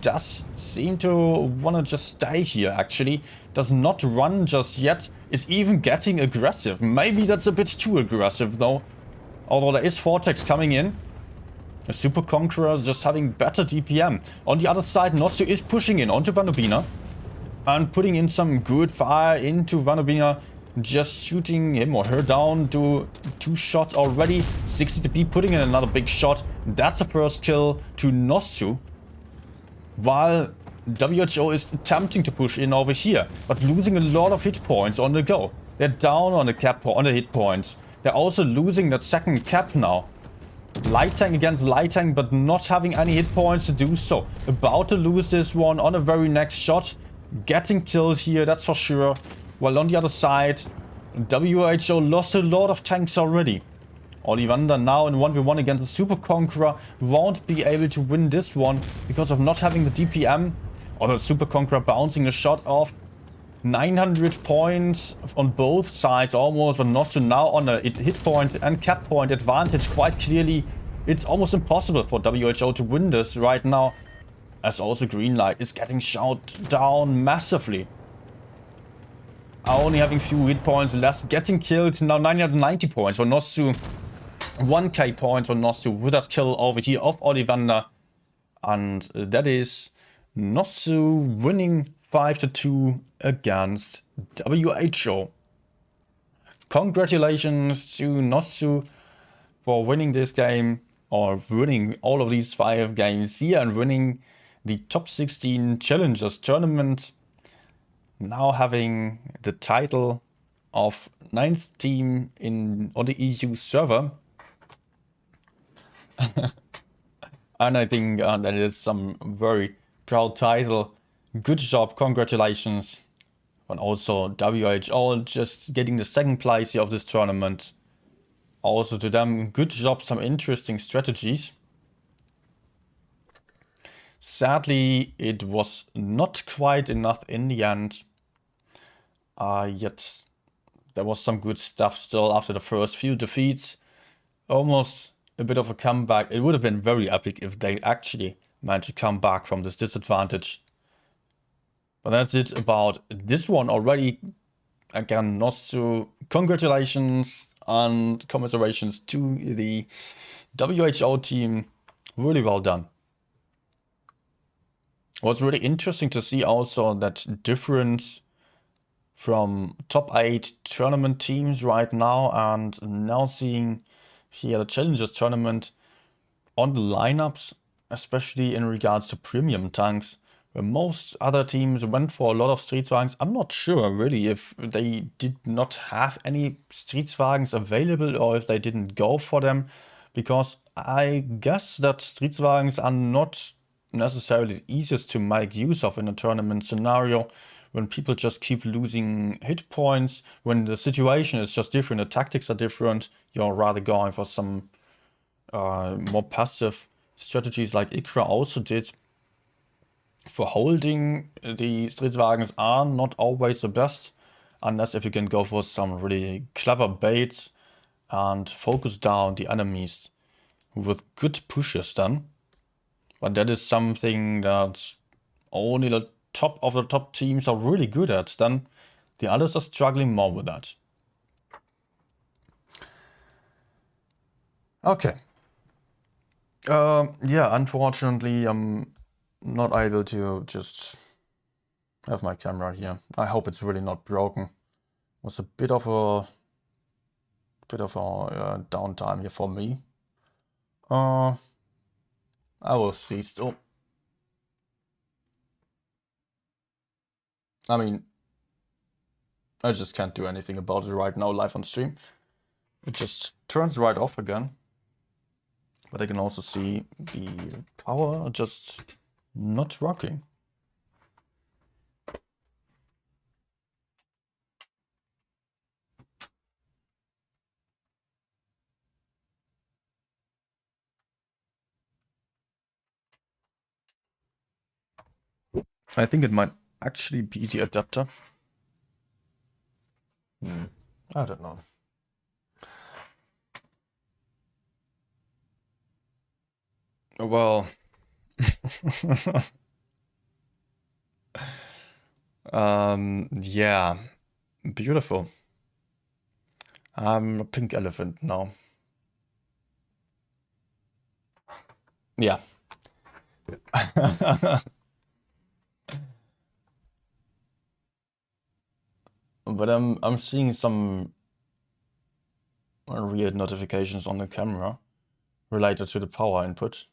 Speaker 1: Does seem to want to just stay here actually. Does not run just yet. Is even getting aggressive. Maybe that's a bit too aggressive though. Although there is Vortex coming in. The Super Conqueror is just having better DPM. On the other side, NOSCU is pushing in onto Vanobina. And putting in some good fire into Vanobina. Just shooting him or her down to 2 shots already. 60 TP putting in another big shot. That's the first kill to NOSCU. While WHO is attempting to push in over here. But losing a lot of hit points on the go. They're down on the cap on the hit points. They're also losing that second cap now. Light tank against light tank, but not having any hit points to do so. About to lose this one on the very next shot. Getting killed here, that's for sure. While on the other side, WHO lost a lot of tanks already. Ollivander now in 1v1 against the Super Conqueror won't be able to win this one because of not having the DPM. Or the Super Conqueror bouncing a shot off. 900 points on both sides almost, but NOSCU now on a hit point and cap point advantage quite clearly. It's almost impossible for WHO to win this right now, as also Green Light is getting shot down massively. Only having few hit points less, getting killed now. 990 points for NOSCU, 1k points for NOSCU with that kill over here of Ollivander, and that is NOSCU winning 5-2 against WHO. Congratulations to NOSCU for winning this game, or winning all of these 5 games here and winning the top 16 Challengers tournament. Now having the title of 9th team on the EU server. And I think that is some very proud title. Good job, congratulations. And also WHO just getting the 2nd place here of this tournament. Also to them, good job, some interesting strategies. Sadly, it was not quite enough in the end. Yet there was some good stuff still after the first few defeats. Almost a bit of a comeback. It would have been very epic if they actually managed to come back from this disadvantage. But that's it about this one already. Again, NOSCU, congratulations and commiserations to the WHO team. Really well done. It was really interesting to see also that difference from top 8 tournament teams right now, and now seeing here the Challengers tournament on the lineups, especially in regards to premium tanks, where most other teams went for a lot of Streetwagens. I'm not sure really if they did not have any Streetwagens available or if they didn't go for them, because I guess that Streetwagens are not necessarily the easiest to make use of in a tournament scenario, when people just keep losing hit points, when the situation is just different, the tactics are different. You're rather going for some more passive strategies like Ikra also did. For holding, the Streetwagens are not always the best, unless if you can go for some really clever baits and focus down the enemies with good pushes then. But that is something that only the top of the top teams are really good at. Then the others are struggling more with that. Okay. Yeah, unfortunately, I'm not able to just have my camera here. I hope it's really not broken. It was a bit of a downtime here for me. I will see still. I mean, I just can't do anything about it right now live on stream. It just turns right off again. But I can also see the power just not working. I think it might actually be the adapter. I don't know. Well, yeah, beautiful. I'm a pink elephant now. Yeah. But I'm seeing some weird notifications on the camera related to the power input.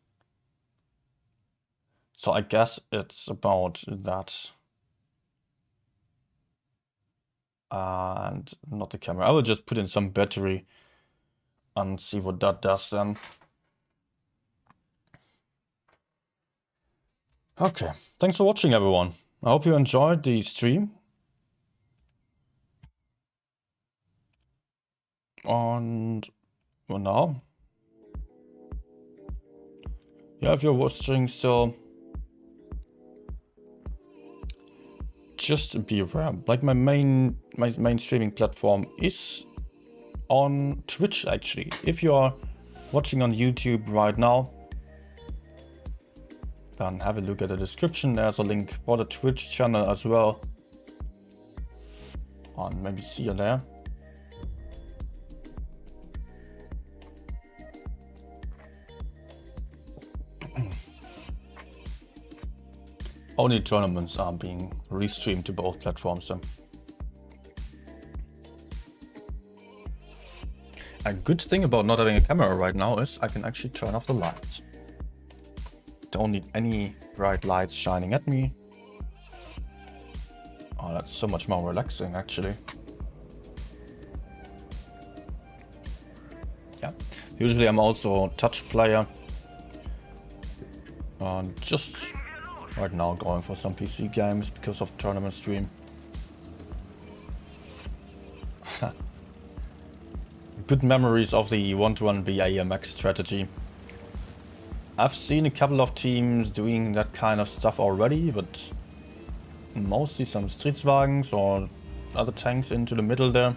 Speaker 1: So I guess it's about that. And not the camera. I will just put in some battery and see what that does then. Okay, thanks for watching everyone. I hope you enjoyed the stream. And well, now, yeah, if you're watching still, just be aware. Like my main streaming platform is on Twitch actually. If you are watching on YouTube right now, then have a look at the description. There's a link for the Twitch channel as well. And maybe see you there. Only tournaments are being restreamed to both platforms. So. A good thing about not having a camera right now is I can actually turn off the lights. Don't need any bright lights shining at me. Oh, that's so much more relaxing actually. Yeah, usually I'm also a touch player. Just right now going for some PC games because of tournament stream. Good memories of the 1-to-1 BAMX strategy. I've seen a couple of teams doing that kind of stuff already, but mostly some Streetswagens or other tanks into the middle there.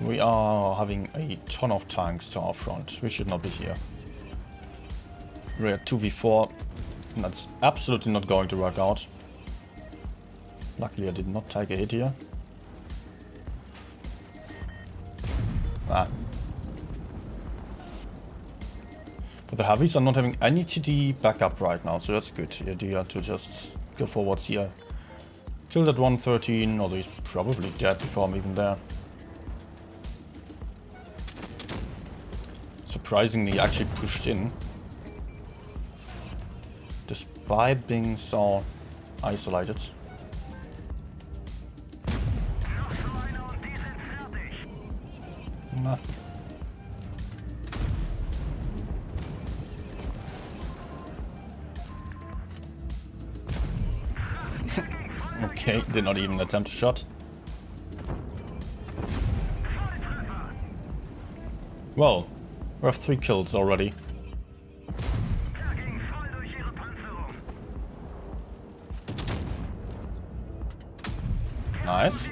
Speaker 1: We are having a ton of tanks to our front. We should not be here. We're at 2v4. And that's absolutely not going to work out. Luckily I did not take a hit here. But the heavies are not having any TD backup right now, so that's good. The idea to just go forwards here. Kill that 113, although he's probably dead before I'm even there. Surprisingly, he actually pushed in. Despite being so isolated. Nah. Okay, did not even attempt a shot. Well, we have 3 kills already. Nice.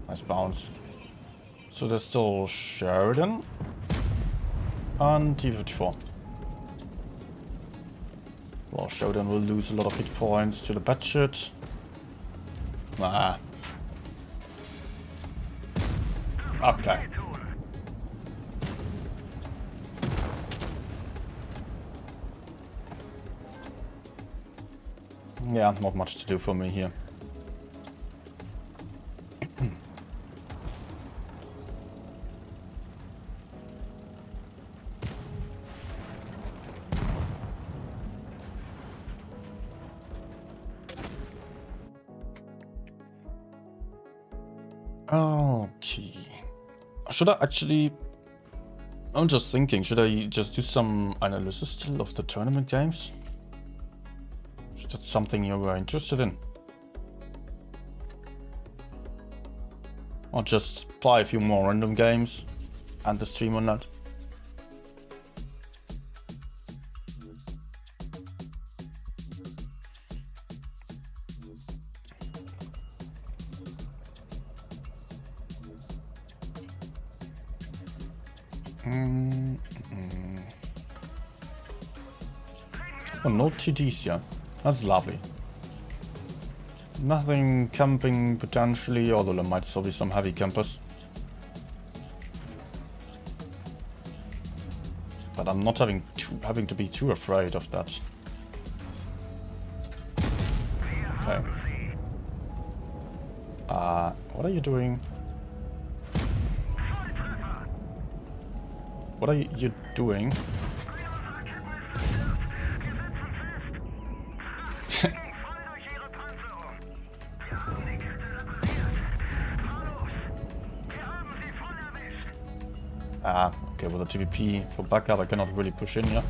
Speaker 1: Nice bounce. So there's still Sheridan and T-54. Well, Sheridan will lose a lot of hit points to the Batshit. Okay. Yeah, not much to do for me here. Okay. Should I actually... I'm just thinking, should I just do some analysis still of the tournament games? Is that something you were interested in? Or just play a few more random games and the stream on that? Oh, no TDs yet. That's lovely. Nothing camping potentially, although there might still be some heavy campers. But I'm not having to be too afraid of that. Okay. What are you doing? What are you doing? Okay, with a TVP for backup, I cannot really push in here.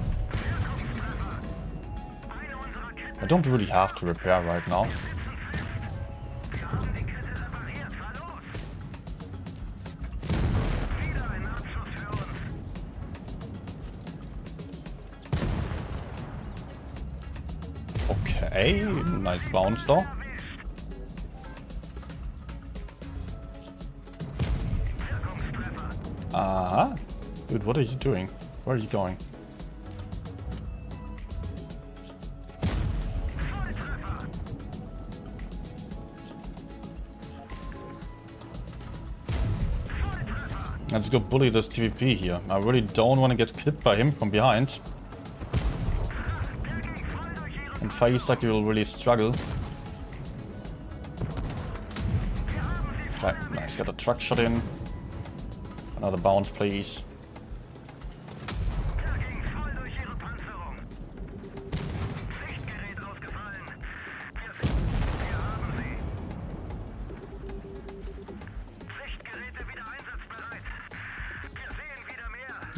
Speaker 1: I don't really have to repair right now. Okay, nice bounce though. Dude, what are you doing? Where are you going? Let's go bully this TVP here. I really don't want to get clipped by him from behind. And Faisaki will really struggle. Okay, nice. Got a truck shot in. Another bounce, please.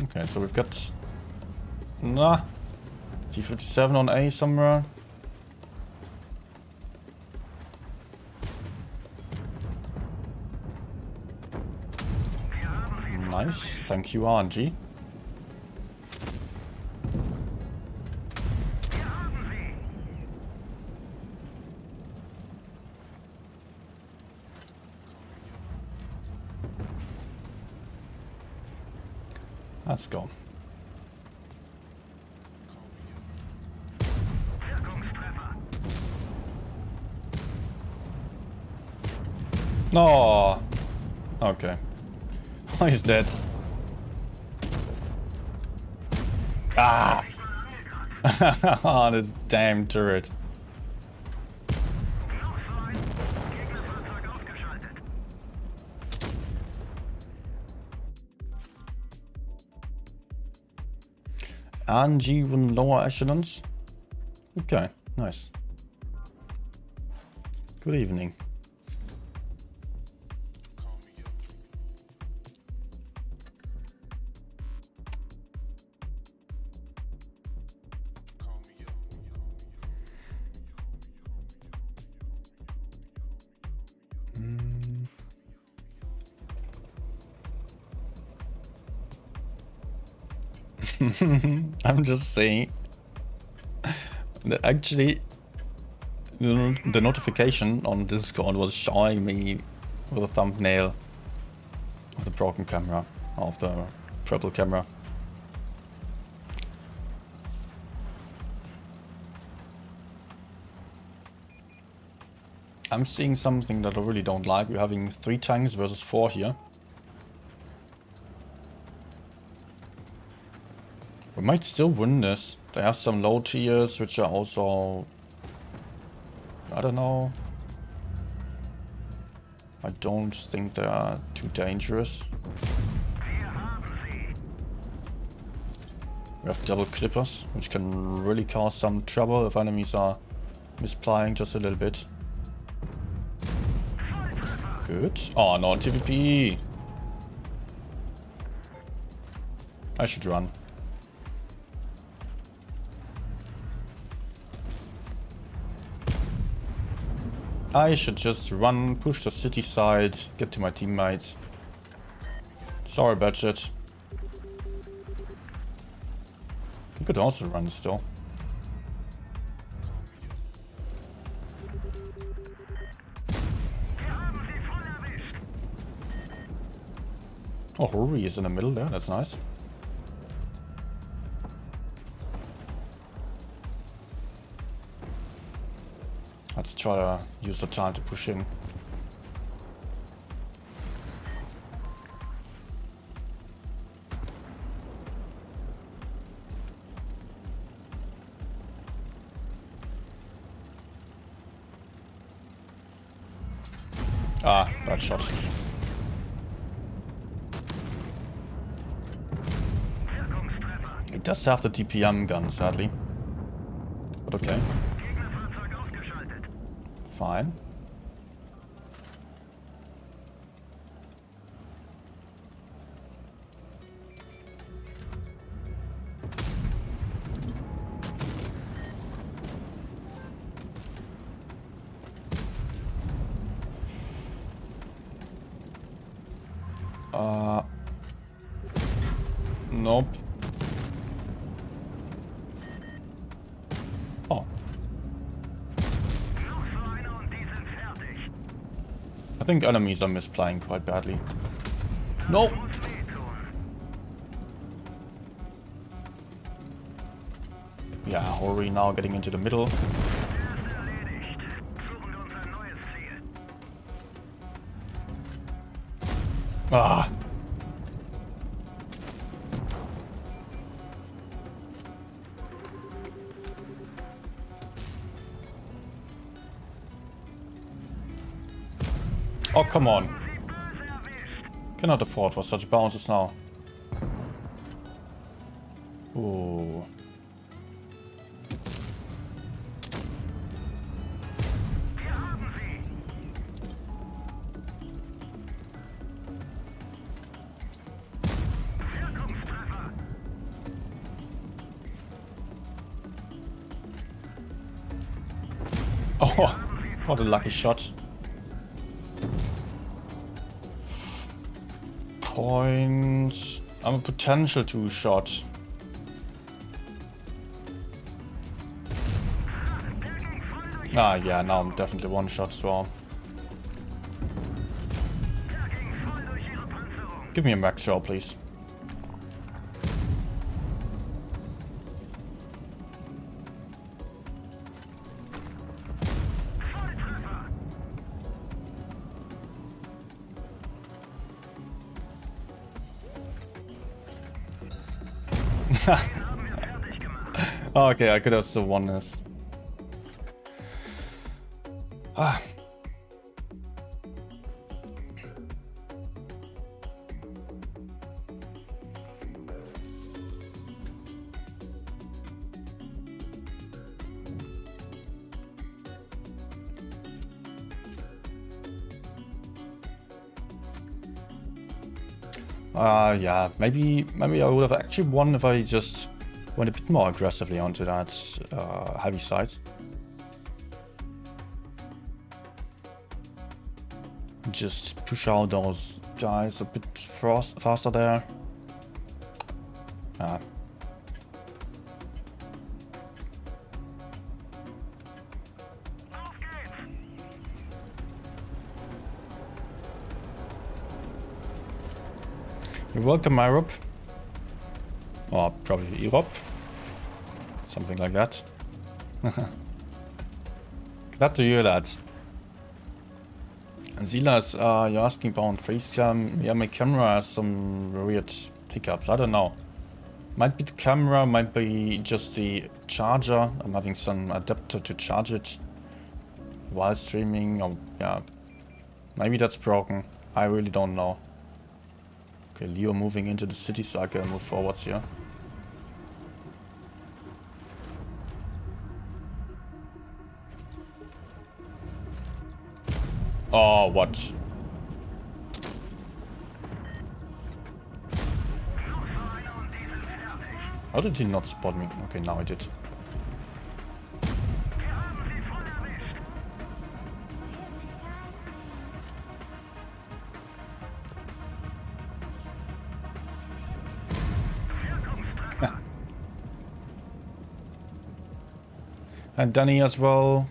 Speaker 1: Okay, so we've got... Nah. T-57 on A somewhere. Nice. Thank you, RNG. Let's go. No. Okay. Why is that? Ah! Oh, this damn turret. RNG in lower echelons. Okay, nice. Good evening. I'm just saying that actually the notification on Discord was showing me with a thumbnail of the broken camera, of the purple camera. I'm seeing something that I really don't like. We're having 3 tanks versus 4 here. We might still win this. They have some low tiers, which are also... I don't know. I don't think they are too dangerous. We have double clippers, which can really cause some trouble if enemies are misplying just a little bit. Good. Oh no, TVP! I should run. I should just run, push the city side, get to my teammates. Sorry, budget. You could also run still. Oh, Rory is in the middle there, that's nice. Let's try to use the time to push in. Ah, bad shot. It does have the DPM gun, sadly. But okay. Fine. Nope. Oh. I think enemies are misplaying quite badly. Nope. Yeah, Hori now getting into the middle. Ah. Oh, come on. Cannot afford for such bounces now. Ooh. Oh, what a lucky shot. Points. I'm a potential 2-shot. Ah, yeah, now I'm definitely 1-shot as well. Give me a max shell, please. Okay, I could have still won this. Ah. Yeah, maybe I would have actually won if I just went a bit more aggressively onto that heavy side. Just push out those guys a bit faster there. You're welcome, Europe. Or probably Europe. Something like that. Glad to hear that. And Silas, you're asking about facecam. Yeah, my camera has some weird hiccups. I don't know. Might be the camera, might be just the charger. I'm having some adapter to charge it while streaming. Or, yeah, maybe that's broken. I really don't know. Okay, Leo moving into the city, so I can move forwards here. Oh, what? How did he not spot me? Okay, now I did. And Danny as well.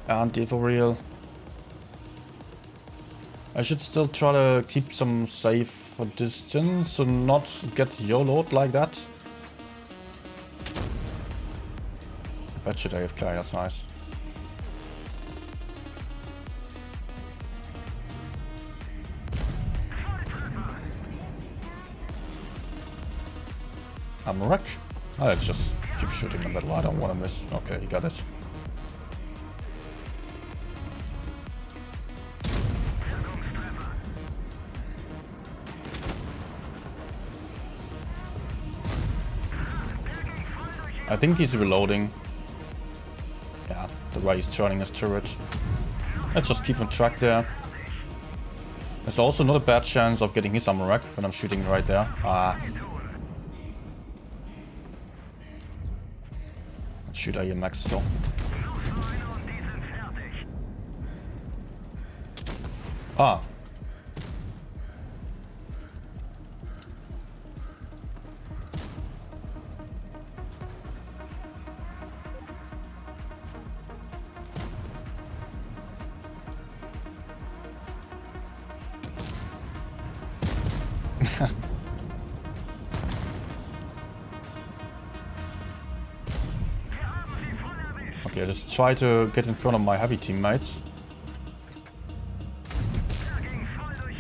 Speaker 1: And Devoril. I should still try to keep some safe distance and not get YOLO'd like that. That should AFK, that's nice. I'm a wreck. Oh, let's just keep shooting in the middle. I don't want to miss. Okay, you got it. I think he's reloading. Yeah, the way he's turning his turret. Let's just keep on track there. There's also not a bad chance of getting his armor rack when I'm shooting right there. Let's shoot at your max still. Ah. Okay, just try to get in front of my heavy teammates.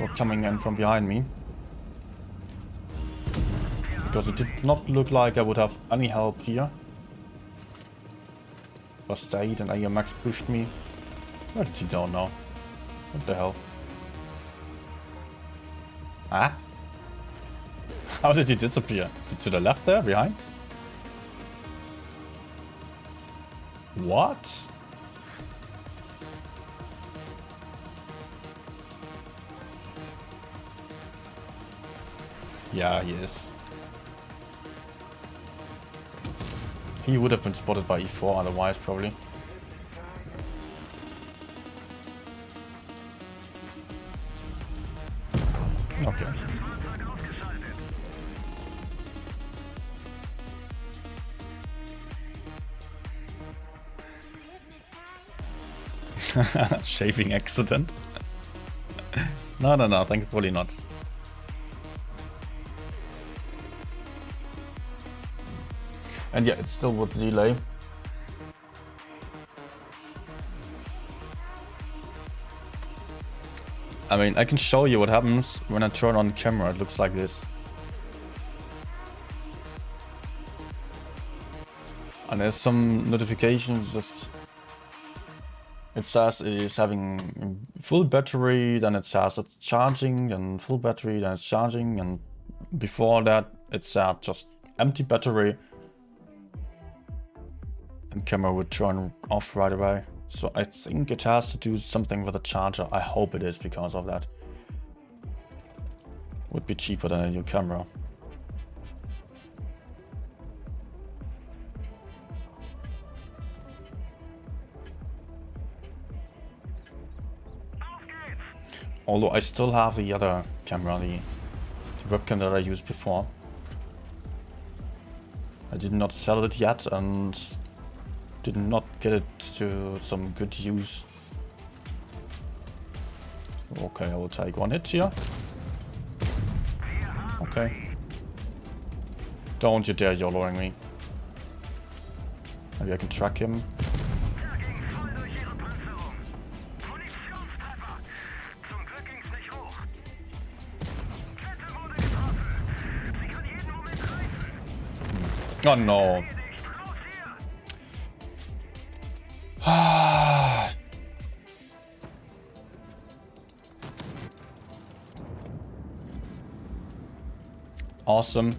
Speaker 1: Or coming in from behind me. Because it did not look like I would have any help here. Or stayed and AMX pushed me. Where did he go now? What the hell? Ah? How did he disappear? Is it to the left there, behind? What? Yeah, he is. He would have been spotted by E4 otherwise, probably. Okay. Shaving accident? No, thankfully not. And yeah, it's still with delay. I mean, I can show you what happens when I turn on camera. It looks like this. And there's some notifications just... It says it is having full battery, then it says it's charging, and full battery, then it's charging, and before that it said just empty battery. And camera would turn off right away. So I think it has to do something with the charger. I hope it is because of that. Would be cheaper than a new camera. Although I still have the other camera, the webcam that I used before. I did not sell it yet and did not get it to some good use. Okay, I will take one hit here. Okay. Don't you dare YOLOing me. Maybe I can track him. Oh no. Awesome.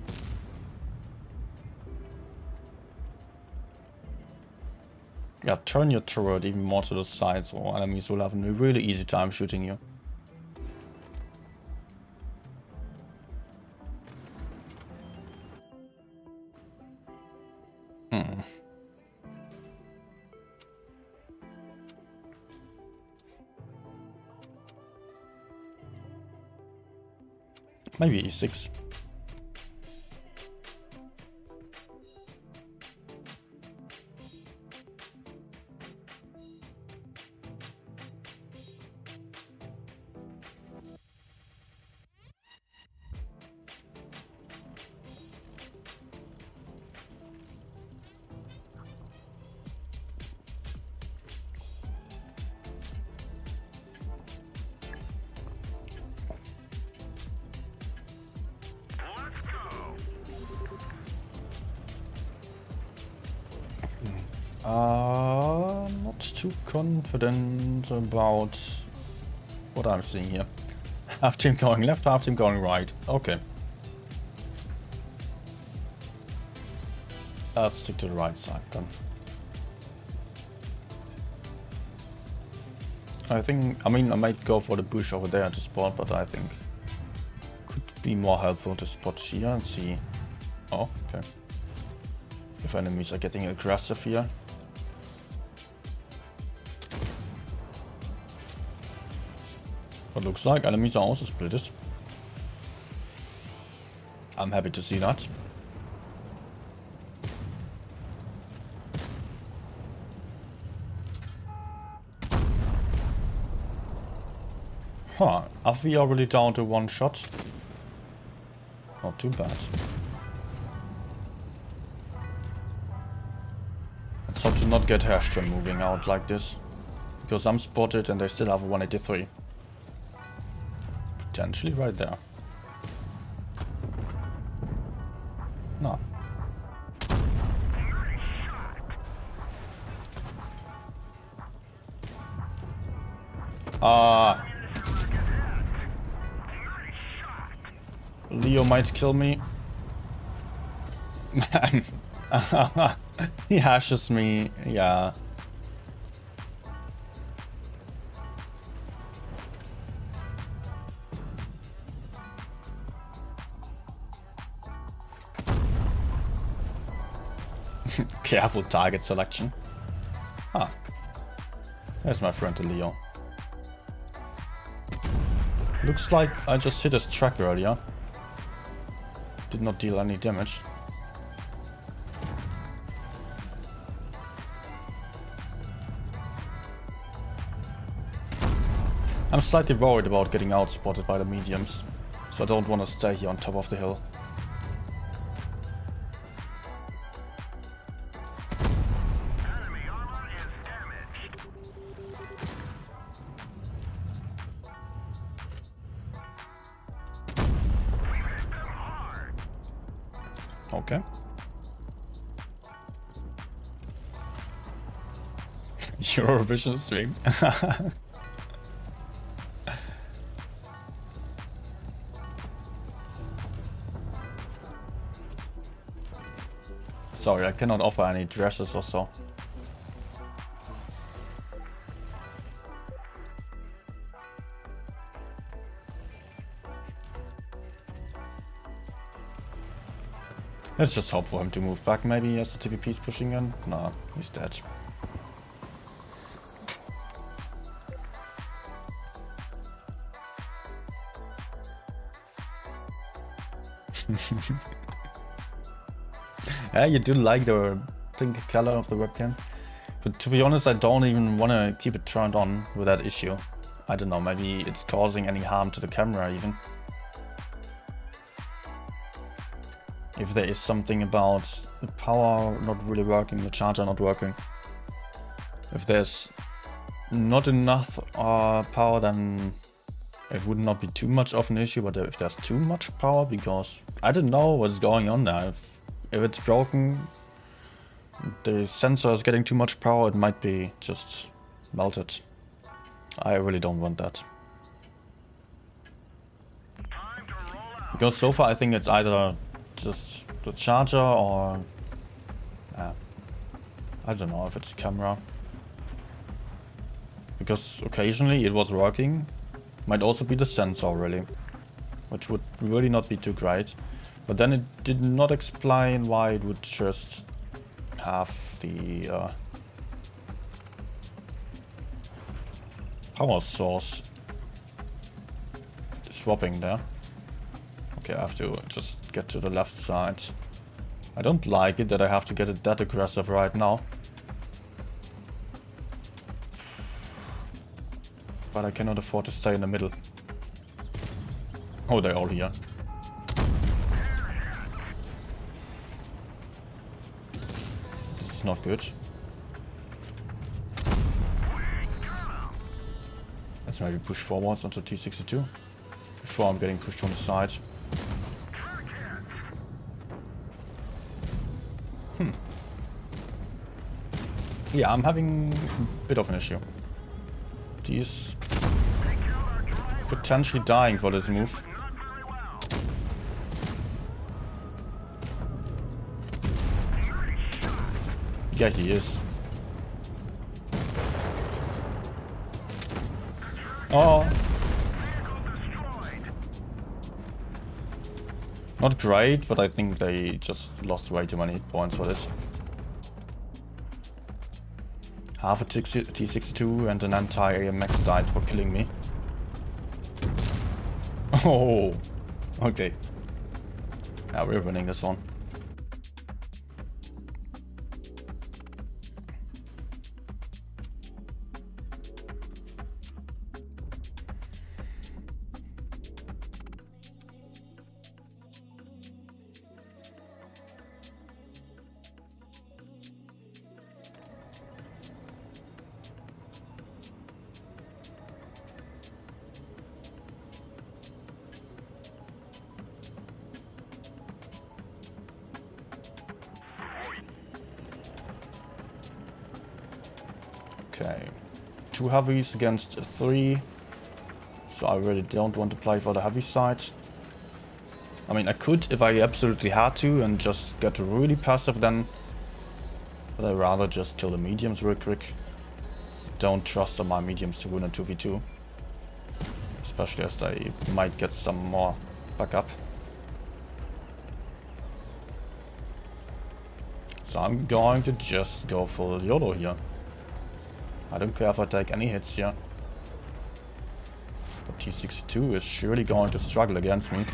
Speaker 1: Yeah, turn your turret even more to the side so enemies will have a really easy time shooting you. Maybe E6. Not too confident about what I'm seeing here. Half team going left, half team going right. Okay. Let's stick to the right side then. I mean, I might go for the bush over there to spot, but I think could be more helpful to spot here and see. Oh, okay. If enemies are getting aggressive here. But looks like enemies are also splitted. I'm happy to see that. Huh, are we already down to one shot? Not too bad. Let's hope to not get Herstrom moving out like this. Because I'm spotted and they still have a 183. Potentially right there. No. Leo might kill me. Man. He hashes me, yeah. Careful target selection. Ah. There's my friend Leo. Looks like I just hit his track earlier. Did not deal any damage. I'm slightly worried about getting outspotted by the mediums, so I don't want to stay here on top of the hill. Okay. Eurovision stream. Sorry, I cannot offer any dresses or so. Let's just hope for him to move back maybe as the TVP is pushing in. Nah, he's dead. Yeah, you do like the pink color of the webcam. But to be honest, I don't even want to keep it turned on with that issue. I don't know, maybe it's causing any harm to the camera even. If there is something about the power not really working, the charger not working. If there's not enough power, then it would not be too much of an issue. But if there's too much power, because I don't know what's going on there. If it's broken, the sensor is getting too much power, it might be just melted. I really don't want that. Because so far I think it's either just the charger or I don't know if it's a camera. Because occasionally it was working. Might also be the sensor really, which would really not be too great. But then it did not explain why it would just have the power source swapping there. Okay, I have to just get to the left side. I don't like it that I have to get it that aggressive right now. But I cannot afford to stay in the middle. Oh, they're all here. This is not good. Let's maybe push forwards onto T62 before I'm getting pushed from the side. Yeah, I'm having a bit of an issue. He's potentially dying for this move. Yeah, he is. Oh. Not great, but I think they just lost way too many points for this. Half a T62 and an anti-AMX died for killing me. Oh, okay. Yeah, we're winning this one. Okay, 2 heavies against 3, so I really don't want to play for the heavy side. I mean, I could if I absolutely had to and just get really passive then, but I'd rather just kill the mediums real quick. Don't trust on my mediums to win a 2v2, especially as they might get some more backup. So I'm going to just go full YOLO here. I don't care if I take any hits here. But T62 is surely going to struggle against me.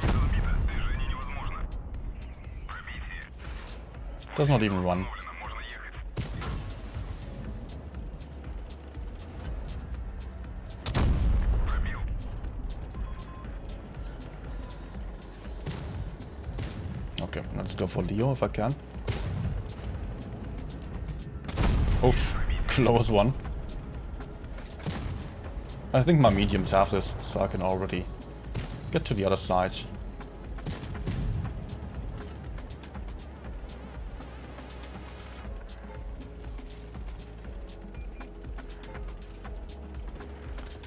Speaker 1: Does not even run. Okay, let's go for Leo if I can. Oof, close one. I think my mediums have this, so I can already get to the other side.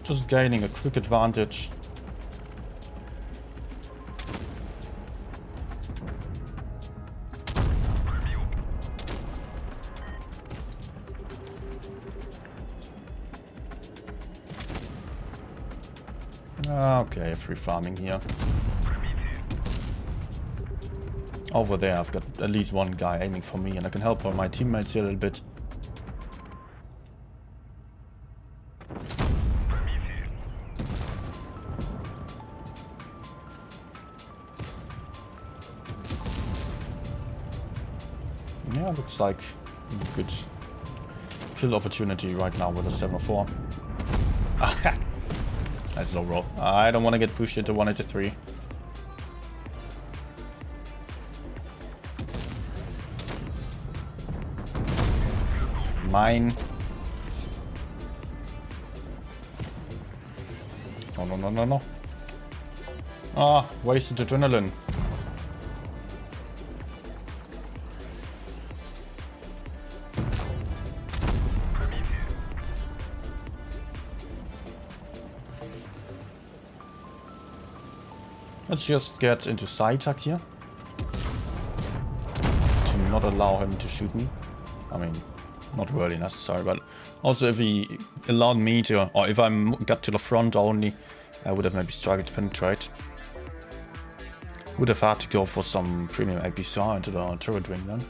Speaker 1: Just gaining a quick advantage. Okay, free farming here. Over there I've got at least one guy aiming for me, and I can help my teammates here a little bit. Yeah, looks like a good kill opportunity right now with a 704. Nice low roll. I don't want to get pushed into 183. Mine. Oh, no, no, no, no. Ah, wasted adrenaline. Let's just get into side tuck here. To not allow him to shoot me. I mean, not really necessary, but also if he allowed me to, or if I got to the front only, I would have maybe struggled to penetrate. Would have had to go for some premium APCR into the turret ring then.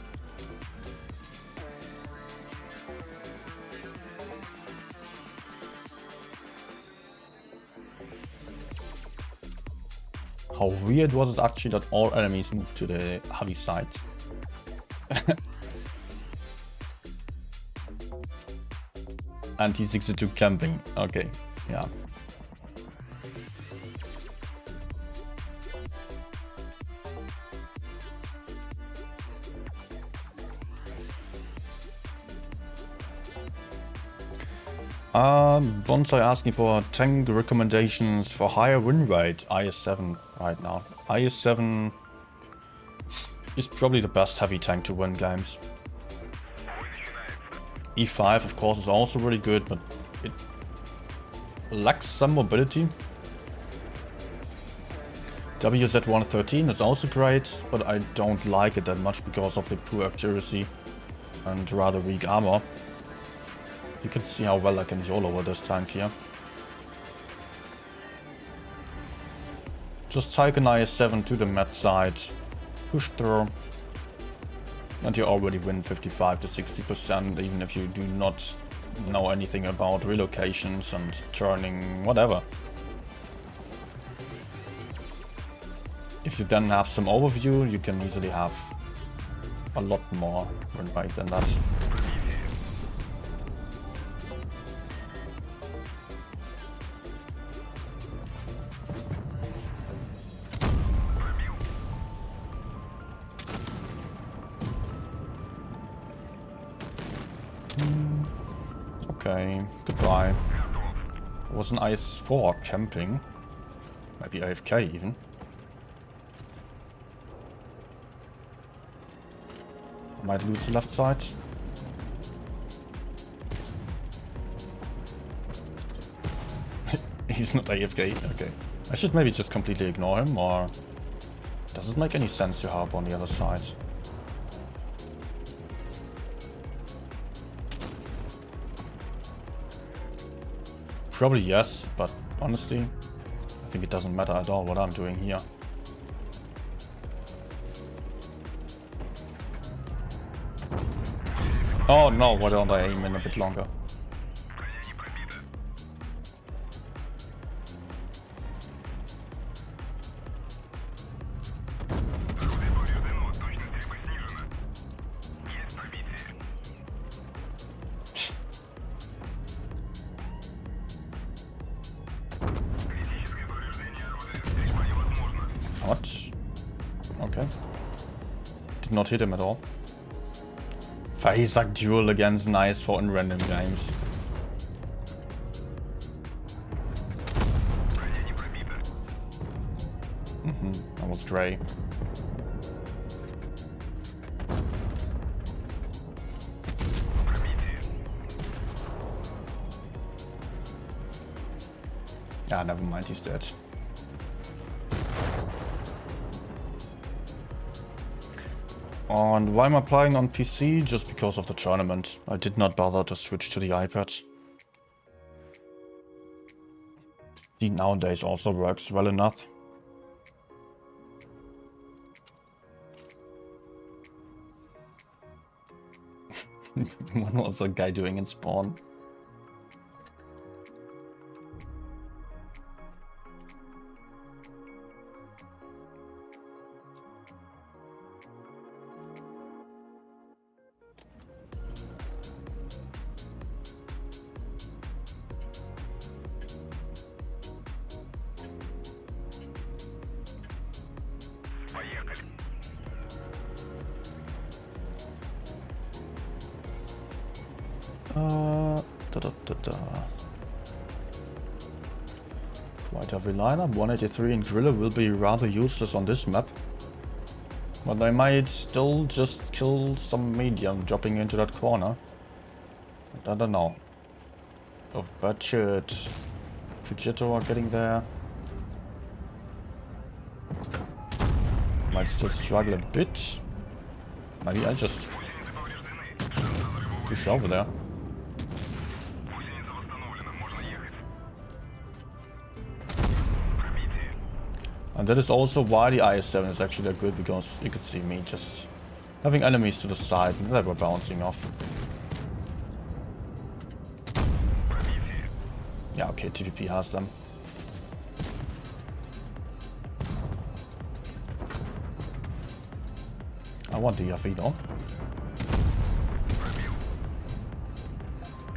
Speaker 1: How weird was it actually that all enemies moved to the heavy side? And T62 camping. Okay, yeah. Bonsai asking for tank recommendations for higher win rate. IS-7 right now. IS-7 is probably the best heavy tank to win games. E5 of course is also really good, but it lacks some mobility. WZ-113 is also great, but I don't like it that much because of the poor accuracy and rather weak armor. You can see how well I can YOLO with this tank here. Just take an IS-7 to the med side, push through, and you already win 55 to 60%, even if you do not know anything about relocations and turning, whatever. If you then have some overview, you can easily have a lot more win rate than that. Okay, goodbye. There was an IS-4 camping. Maybe AFK even. Might lose the left side. He's not AFK, okay. I should maybe just completely ignore him, or does it make any sense to harp on the other side? Probably yes, but honestly, I think it doesn't matter at all what I'm doing here. Oh no, why don't I aim in a bit longer? What? Okay. Did not hit him at all. Faizak duel against nice for in random games. That was Dre. Ah, never mind, he's dead. And why am I playing on PC? Just because of the tournament. I did not bother to switch to the iPad. It nowadays also works well enough. What was the guy doing in spawn? Quite heavy lineup. 183 and Griller will be rather useless on this map. But they might still just kill some medium dropping into that corner. But I don't know. Of budget. Fujito are getting there. Might still struggle a bit. Maybe I just push over there. And that is also why the IS-7 is actually that good, because you could see me just having enemies to the side that were bouncing off. Yeah, okay, TVP has them. I want the FE though.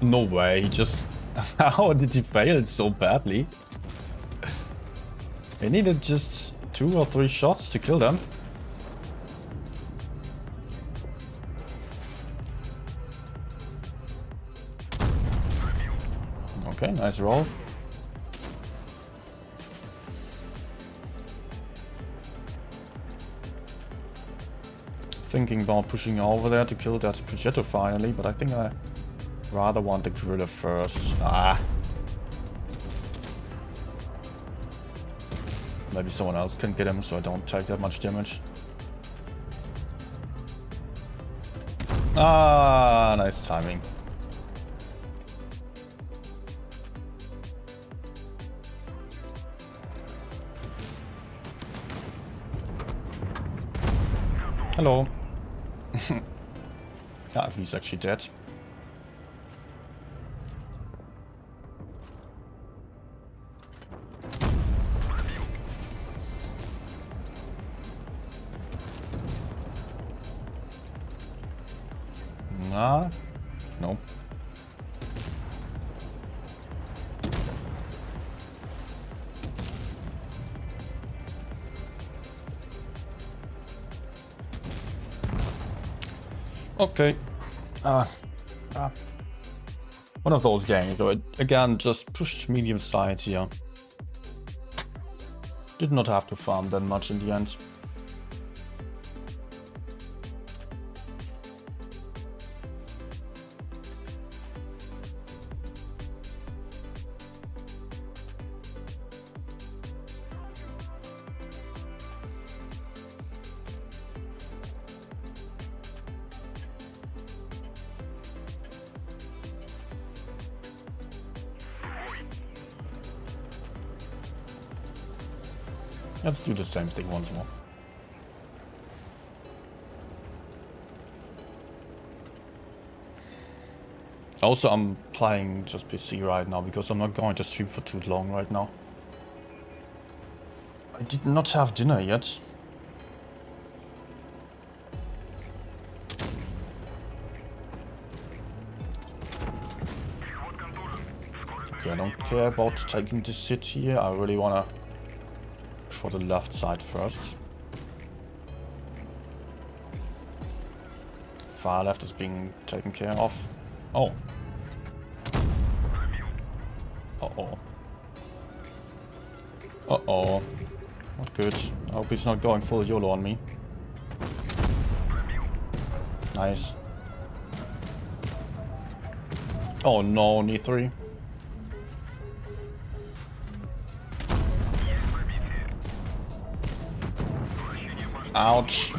Speaker 1: No way, he just... How did he fail so badly? He needed just 2 or 3 shots to kill them. Okay, nice roll. Thinking about pushing over there to kill that Progetto finally, but I think I rather want the Gorilla first. Ah. Maybe someone else can get him so I don't take that much damage. Ah, nice timing. Hello. Ah, he's actually dead. Nah, no. Okay. One of those games, though. Again, just pushed medium side here. Did not have to farm that much in the end. Let's do the same thing once more. Also, I'm playing just PC right now because I'm not going to stream for too long right now. I did not have dinner yet. Okay, I don't care about taking the city here. I really wanna for the left side first. Far left is being taken care of. Oh. Uh-oh. Uh-oh. Not good. I hope he's not going full YOLO on me. Nice. Oh no, knee 3. Ouch.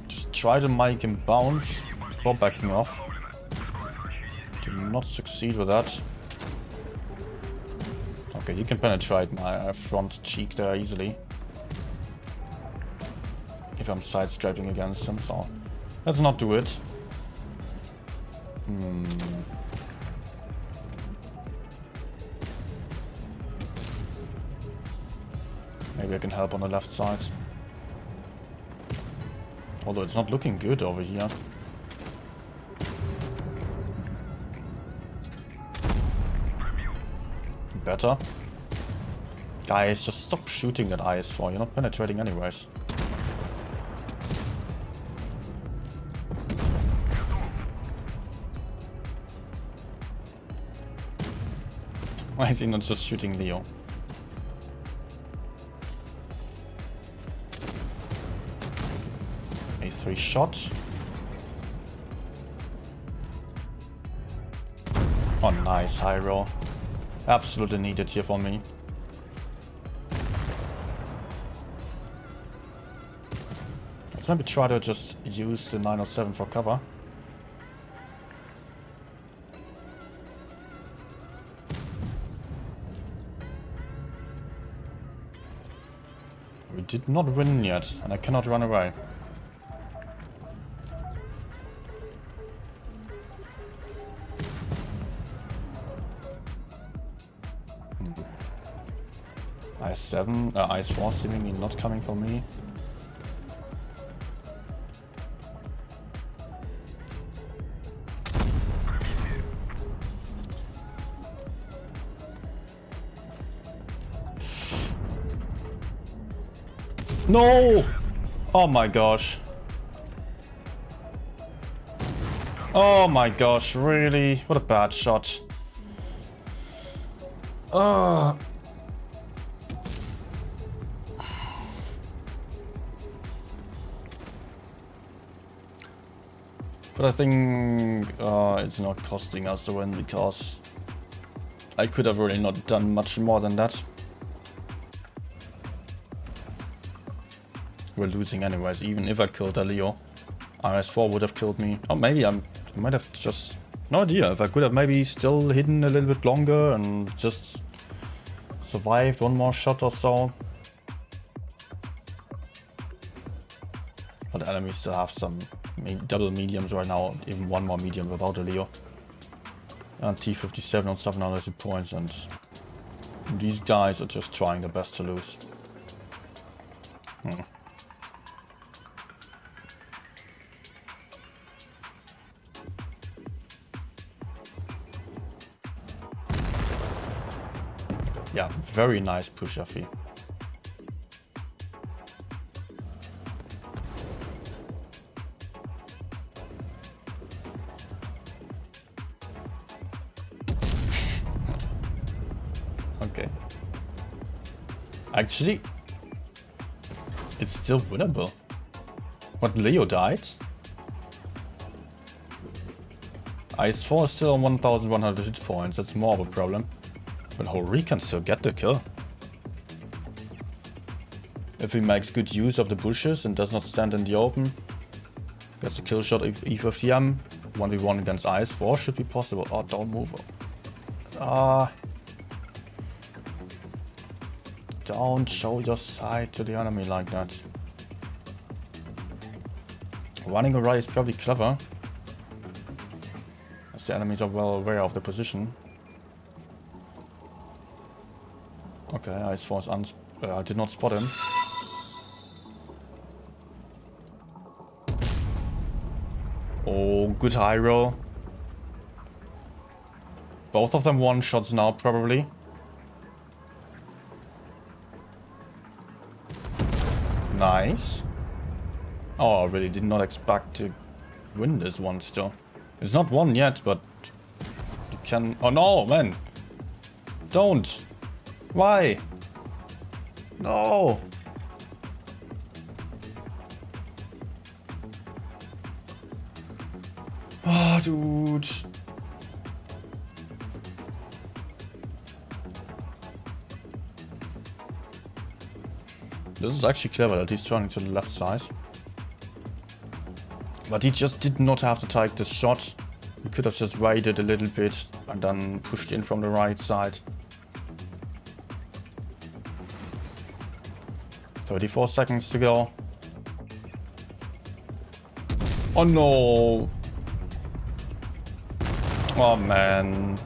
Speaker 1: Just try to make him bounce before backing off. Did not succeed with that. Okay, he can penetrate my front cheek there easily. If I'm side-striping against him, so let's not do it. Maybe I can help on the left side. Although it's not looking good over here. Better. Guys, just stop shooting that IS-4. You're not penetrating anyways. Why is he not just shooting Leo? A3 shot. Oh, nice, high roll. Absolutely needed here for me. Let's maybe try to just use the 907 for cover. We did not win yet, and I cannot run away. IS-7, IS-4 seemingly not coming for me. No! Oh my gosh. Oh my gosh, really? What a bad shot. Ugh. But I think it's not costing us the win because I could have really not done much more than that. We're losing anyways, even if I killed a Leo. IS-4 would have killed me. Or maybe I might have just... No idea, if I could have maybe still hidden a little bit longer and just survived one more shot or so. But the enemies still have some double mediums right now, even one more medium without a Leo. And T57 on 700 points, and these guys are just trying their best to lose. Yeah, very nice push, Effie. Okay. Actually, it's still winnable. What, Leo died? IS-4 is still on 1100 hit points, that's more of a problem. But Hori can still get the kill. If he makes good use of the bushes and does not stand in the open, gets a kill shot EFM, 1v1 against IS-4 should be possible. Oh, don't move. Don't show your side to the enemy like that. Running away is probably clever, as the enemies are well aware of the position. Okay, IS-4 is I did not spot him. Oh, good high roll. Both of them one-shots now, probably. Nice. Oh, I really did not expect to win this one still. It's not won yet, but you can... Oh no, man. Don't. Why? No. Oh, dude. This is actually clever that he's turning to the left side. But he just did not have to take this shot. He could have just waited a little bit and then pushed in from the right side. 34 seconds to go. Oh no! Oh man.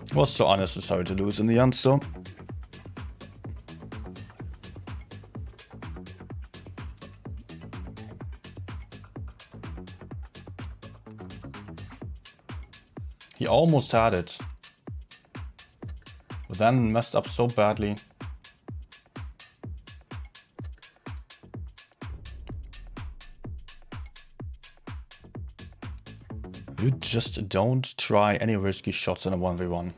Speaker 1: It was so unnecessary to lose in the end, so. He almost had it. But then messed up so badly. You just don't try any risky shots in a 1v1.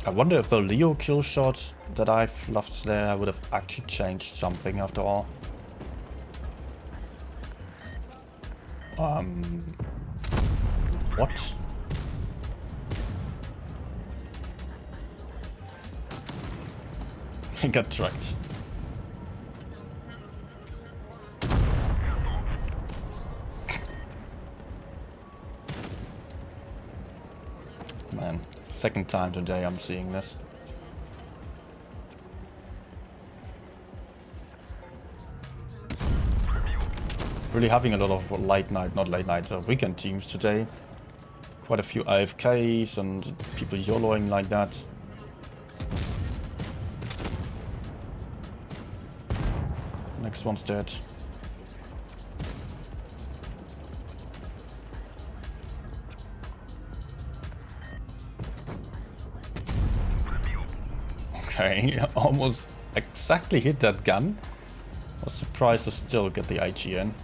Speaker 1: I wonder if the Leo kill shot that I've left there would have actually changed something after all. What? He got tracked. Man, second time today I'm seeing this. Really having a lot of weekend teams today. Quite a few AFKs and people YOLOing like that. Next one's dead. Okay, almost exactly hit that gun. I was surprised to still get the HE in.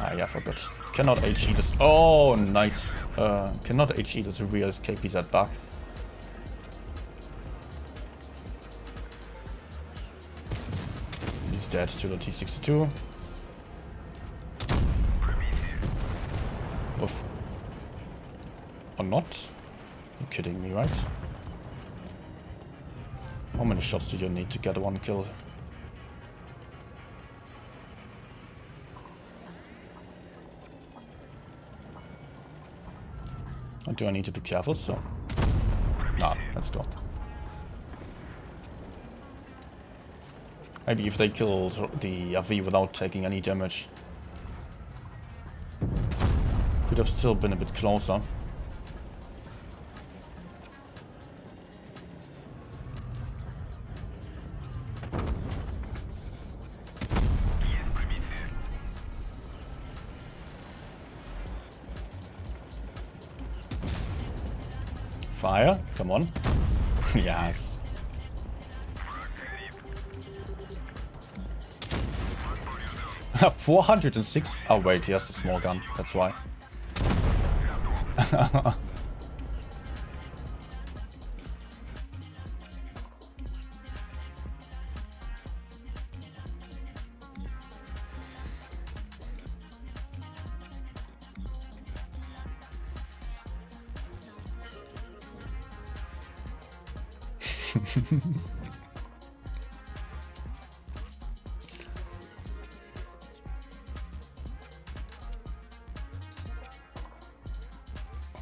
Speaker 1: Ah, yeah, I forgot. Cannot HE this. Oh, nice. Cannot HE this real KPZ bug. He's dead to the T62. Oof. Or not? You're kidding me, right? How many shots do you need to get one kill? Or do I need to be careful? So, nah, let's go. Maybe if they killed the AV without taking any damage, could have still been a bit closer. Fire, come on. Yes. $406. Oh wait, he has a small gun, that's why.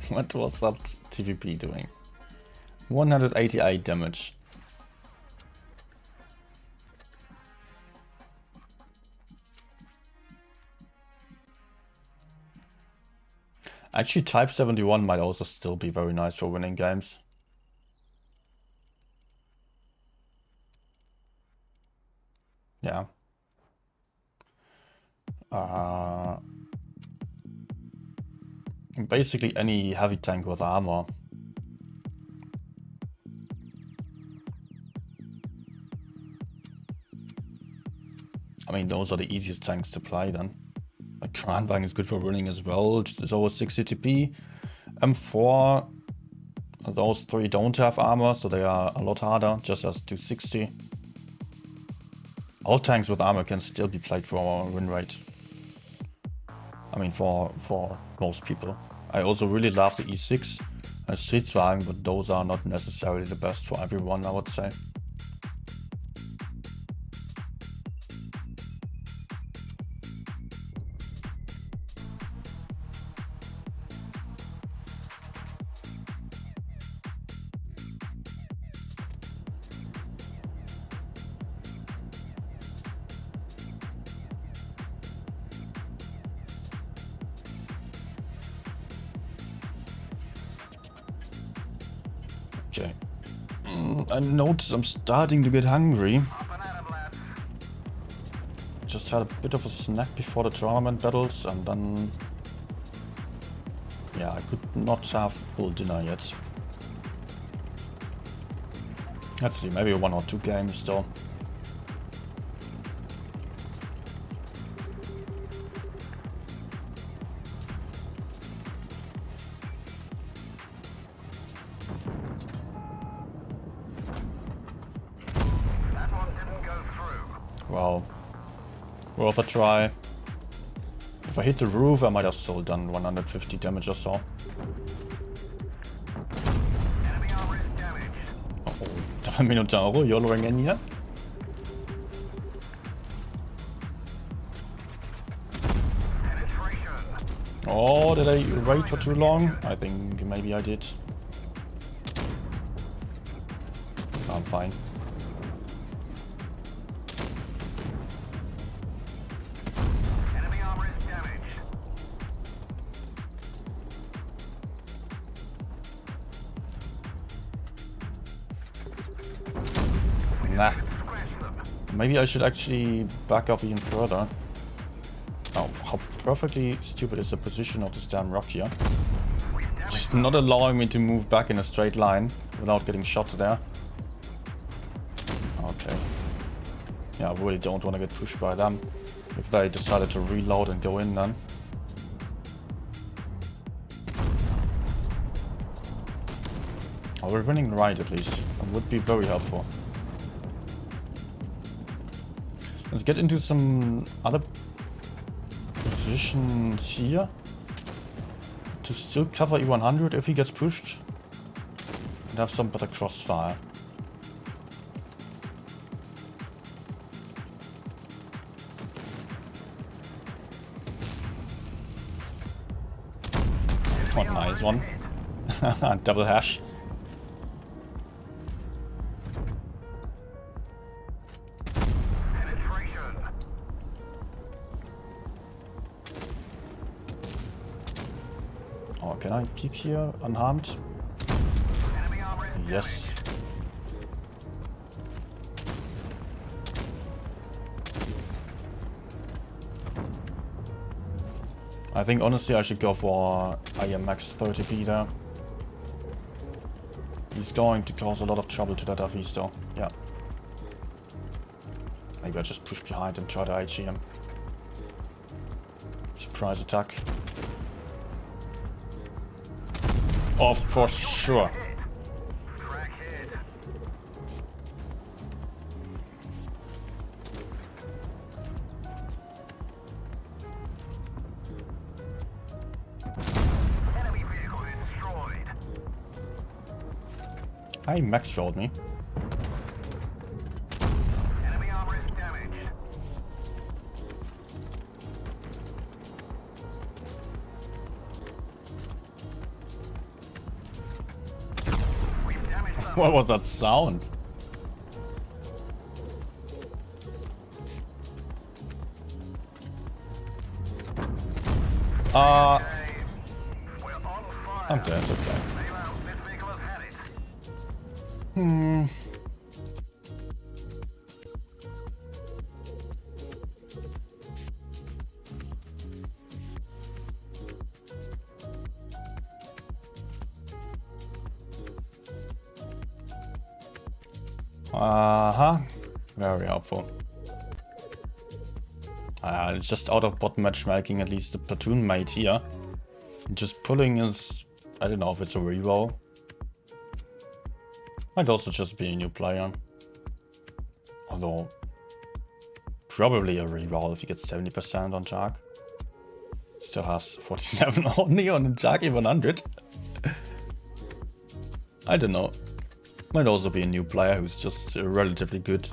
Speaker 1: What was that TVP doing? 188 damage. Actually, Type 71 might also still be very nice for winning games. Yeah. Basically any heavy tank with armor. I mean, those are the easiest tanks to play then. Like Kranwagen is good for running as well. It's always 60 TP. M4, those three don't have armor, so they are a lot harder, just as 260. All tanks with armor can still be played for win rate. I mean, for most people. I also really love the E6 and Stridswagen, but those are not necessarily the best for everyone, I would say. Okay. I notice I'm starting to get hungry. Just had a bit of a snack before the tournament battles and then... yeah, I could not have full dinner yet. Let's see, maybe 1 or 2 games though. Well, worth a try. If I hit the roof, I might have still done 150 damage or so. Uh-oh, Minotauro YOLOing in here. Oh, did I wait for too long? I think maybe I did. I'm fine. Nah. Maybe I should actually back up even further. Oh, how perfectly stupid is the position of this damn rock here. Just not allowing me to move back in a straight line without getting shot there. Okay. Yeah, I really don't want to get pushed by them. If they decided to reload and go in then. Oh, we're winning right at least. That would be very helpful. Let's get into some other positions here. To still cover E100 if he gets pushed. And have some better crossfire. Oh, nice one. Double hash. Oh, can I peek here unharmed? Yes. I think honestly I should go for IMX 30p there. He's going to cause a lot of trouble to that FE though. Yeah. Maybe I just push behind and try to HE him. Surprise attack. Oh, for sure. Hi, Max showed me.
Speaker 2: Enemy armor is damaged.
Speaker 1: What was that sound?
Speaker 2: Okay. We're on fire.
Speaker 1: I'm dead, okay.
Speaker 2: Sail out. This vehicle has had it.
Speaker 1: Hmm. Uh-huh. Very helpful. It's just out of bot matchmaking, at least the platoon mate here. Just pulling is... I don't know if it's a reroll. Might also just be a new player. Although... probably a reroll if you get 70% on Jack. Still has 47 only on the Jack 100. I don't know. Might also be a new player who's just relatively good,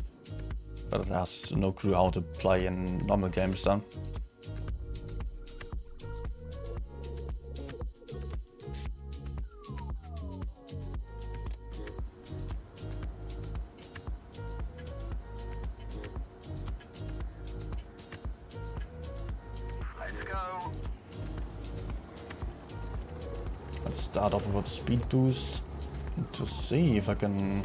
Speaker 1: but has no clue how to play in normal games then.
Speaker 2: Let's go.
Speaker 1: Let's start off with a speed boost to see if I can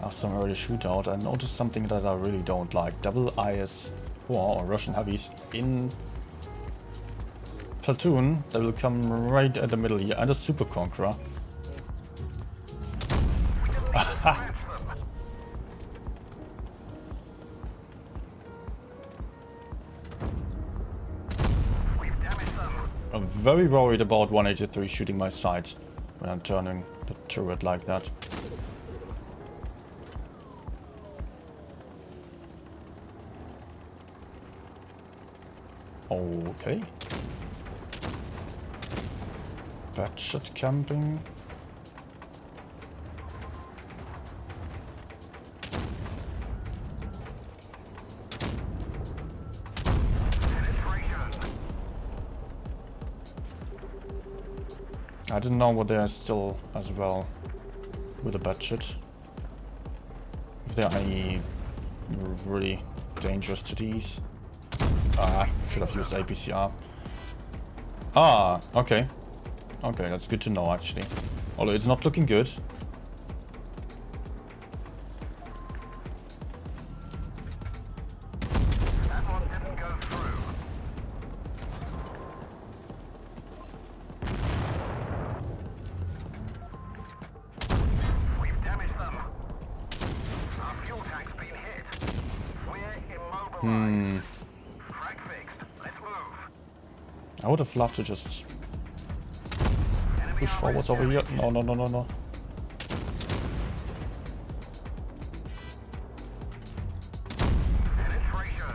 Speaker 1: have some early shootout. I noticed something that I really don't like. Double IS-4 or Russian heavies in platoon. They will come right at the middle here, and a super conqueror.
Speaker 2: We've damaged them.
Speaker 1: I'm very worried about 183 shooting my sight when I'm turning the turret like that. Okay. Batchet camping. I didn't know what they are still as well with the Batchet. If there are any really dangerous to these. Should have used APCR. Okay. Okay, that's good to know actually. Although it's not looking good.
Speaker 2: That one didn't go through. We've damaged them. Our fuel tank's been hit. We're immobilized. Frag fixed. Let's move.
Speaker 1: I would have loved to just
Speaker 2: Enemy
Speaker 1: push
Speaker 2: armor
Speaker 1: forwards over here. No, no, no, no, no.
Speaker 2: penetration.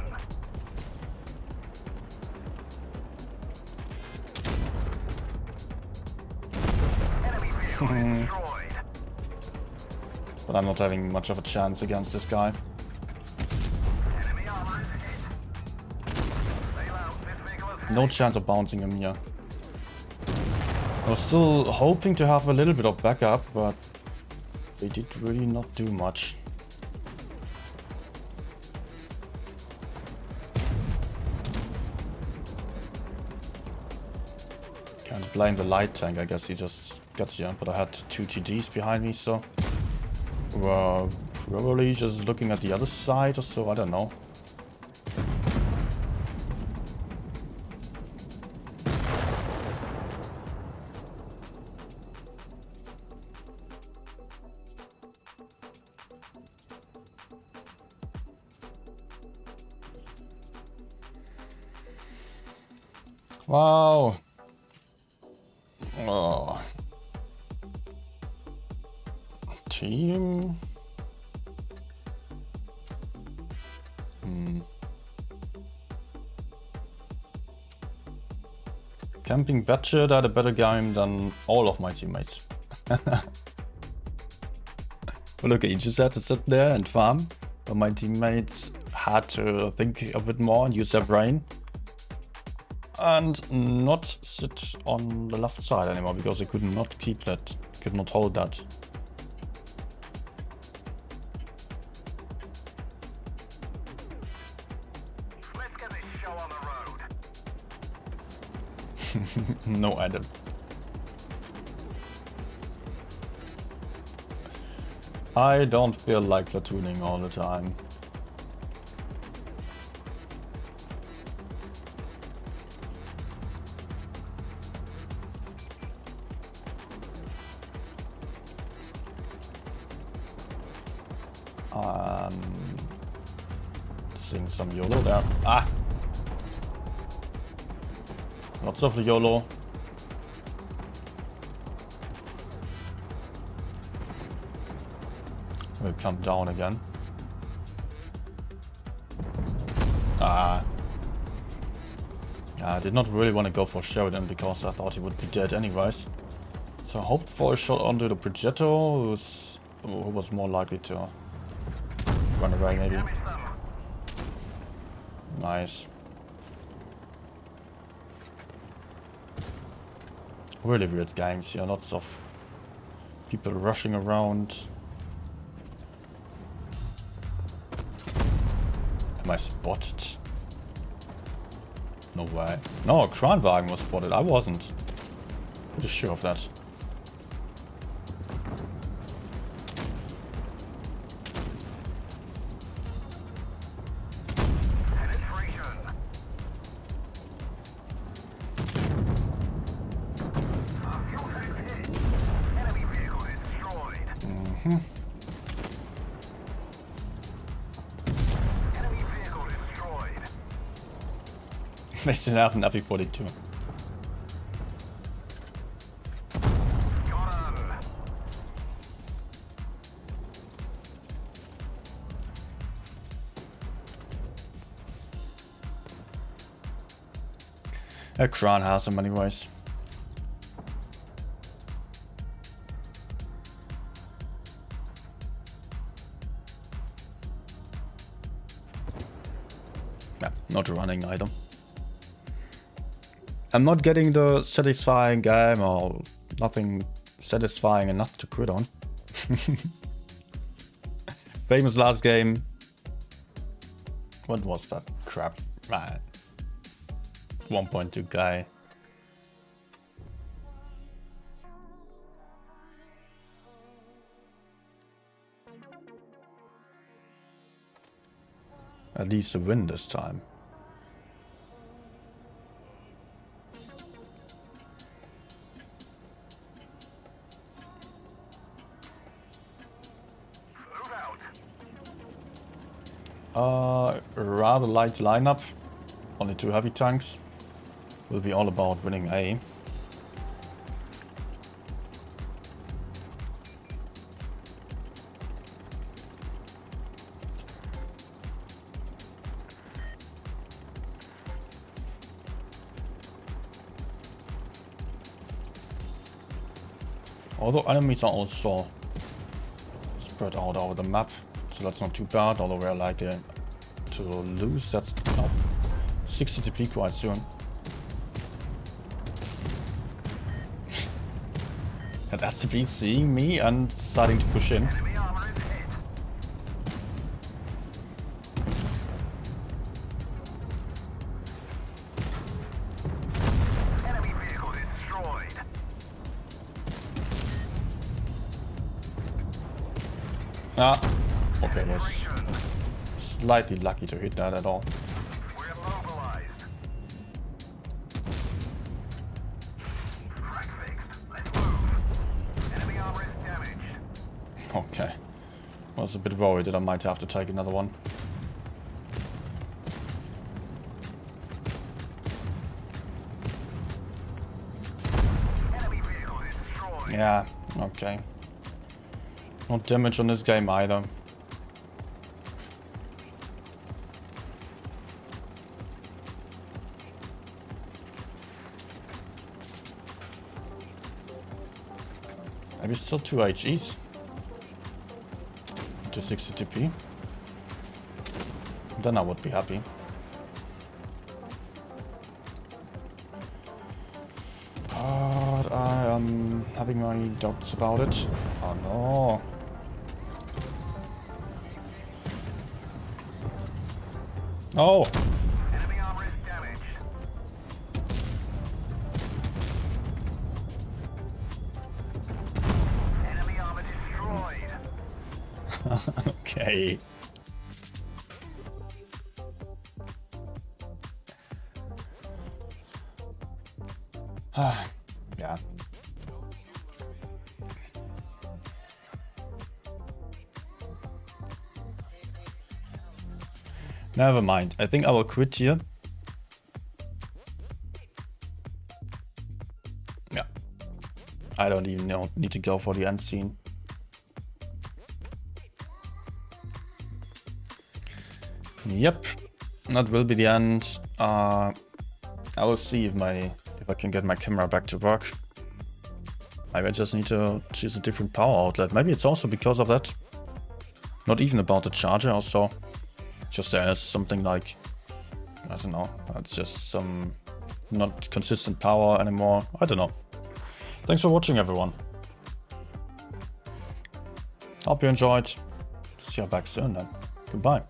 Speaker 2: Enemy vehicle destroyed.
Speaker 1: But I'm not having much of a chance against this guy.
Speaker 2: Enemy armor is hit. Sail out. This vehicle has had
Speaker 1: No chance of bouncing him here. I was still hoping to have a little bit of backup, but they did really not do much. Can't blame the light tank, I guess he just got here, but I had two TDs behind me, so were probably just looking at the other side or so, I don't know. Wow. Oh. Team. Camping Batchet had a better game than all of my teammates. Well, look, he just had to sit there and farm, but my teammates had to think a bit more and use their brain. And not sit on the left side anymore because they could not keep that, could not hold that. No edit. I don't feel like platooning all the time. Seeing some YOLO there. Ah! Lots of YOLO. We'll come down again. Ah. I did not really want to go for Sheridan because I thought he would be dead anyways. So I hoped for a shot onto the Progetto, who was more likely to run away maybe. Nice. Really weird games here, lots of people rushing around. Am I spotted? No way. No, Kranwagen was spotted. I wasn't. Pretty sure of that. They still have an FE42. Kran has him anyways. Yeah, not running either. I'm not getting the satisfying game, or nothing satisfying enough to quit on. Famous last game. What was that crap? Right. 1.2 guy. At least a win this time. Rather light lineup. Only 2 heavy tanks. Will be all about winning A. Although enemies are also spread out over the map, so that's not too bad, although we're likely to lose that 60 TP quite soon. And STP seeing me and deciding to push in.
Speaker 2: Enemy vehicle destroyed.
Speaker 1: Ah, okay, was slightly lucky to hit that at all.
Speaker 2: We're mobilized. Crack fixed. Let's move. Enemy armor is damaged.
Speaker 1: Okay. I was a bit worried that I might have to take another one.
Speaker 2: Enemy vehicle destroyed.
Speaker 1: Yeah, okay. No damage on this game either. Maybe still 2 HEs. To 60 TP. Then I would be happy. But I am having my doubts about it. Oh no. Oh!
Speaker 2: Enemy armor is damaged.
Speaker 1: Okay. Yeah. Never mind. I think I will quit here. Yeah. I don't even need to go for the end scene. Yep. That will be the end. I will see if I can get my camera back to work. Maybe I just need to choose a different power outlet. Maybe it's also because of that. Not even about the charger also. Just there's something like, I don't know, it's just some not consistent power anymore. I don't know. Thanks for watching, everyone. Hope you enjoyed. See you back soon then. Goodbye.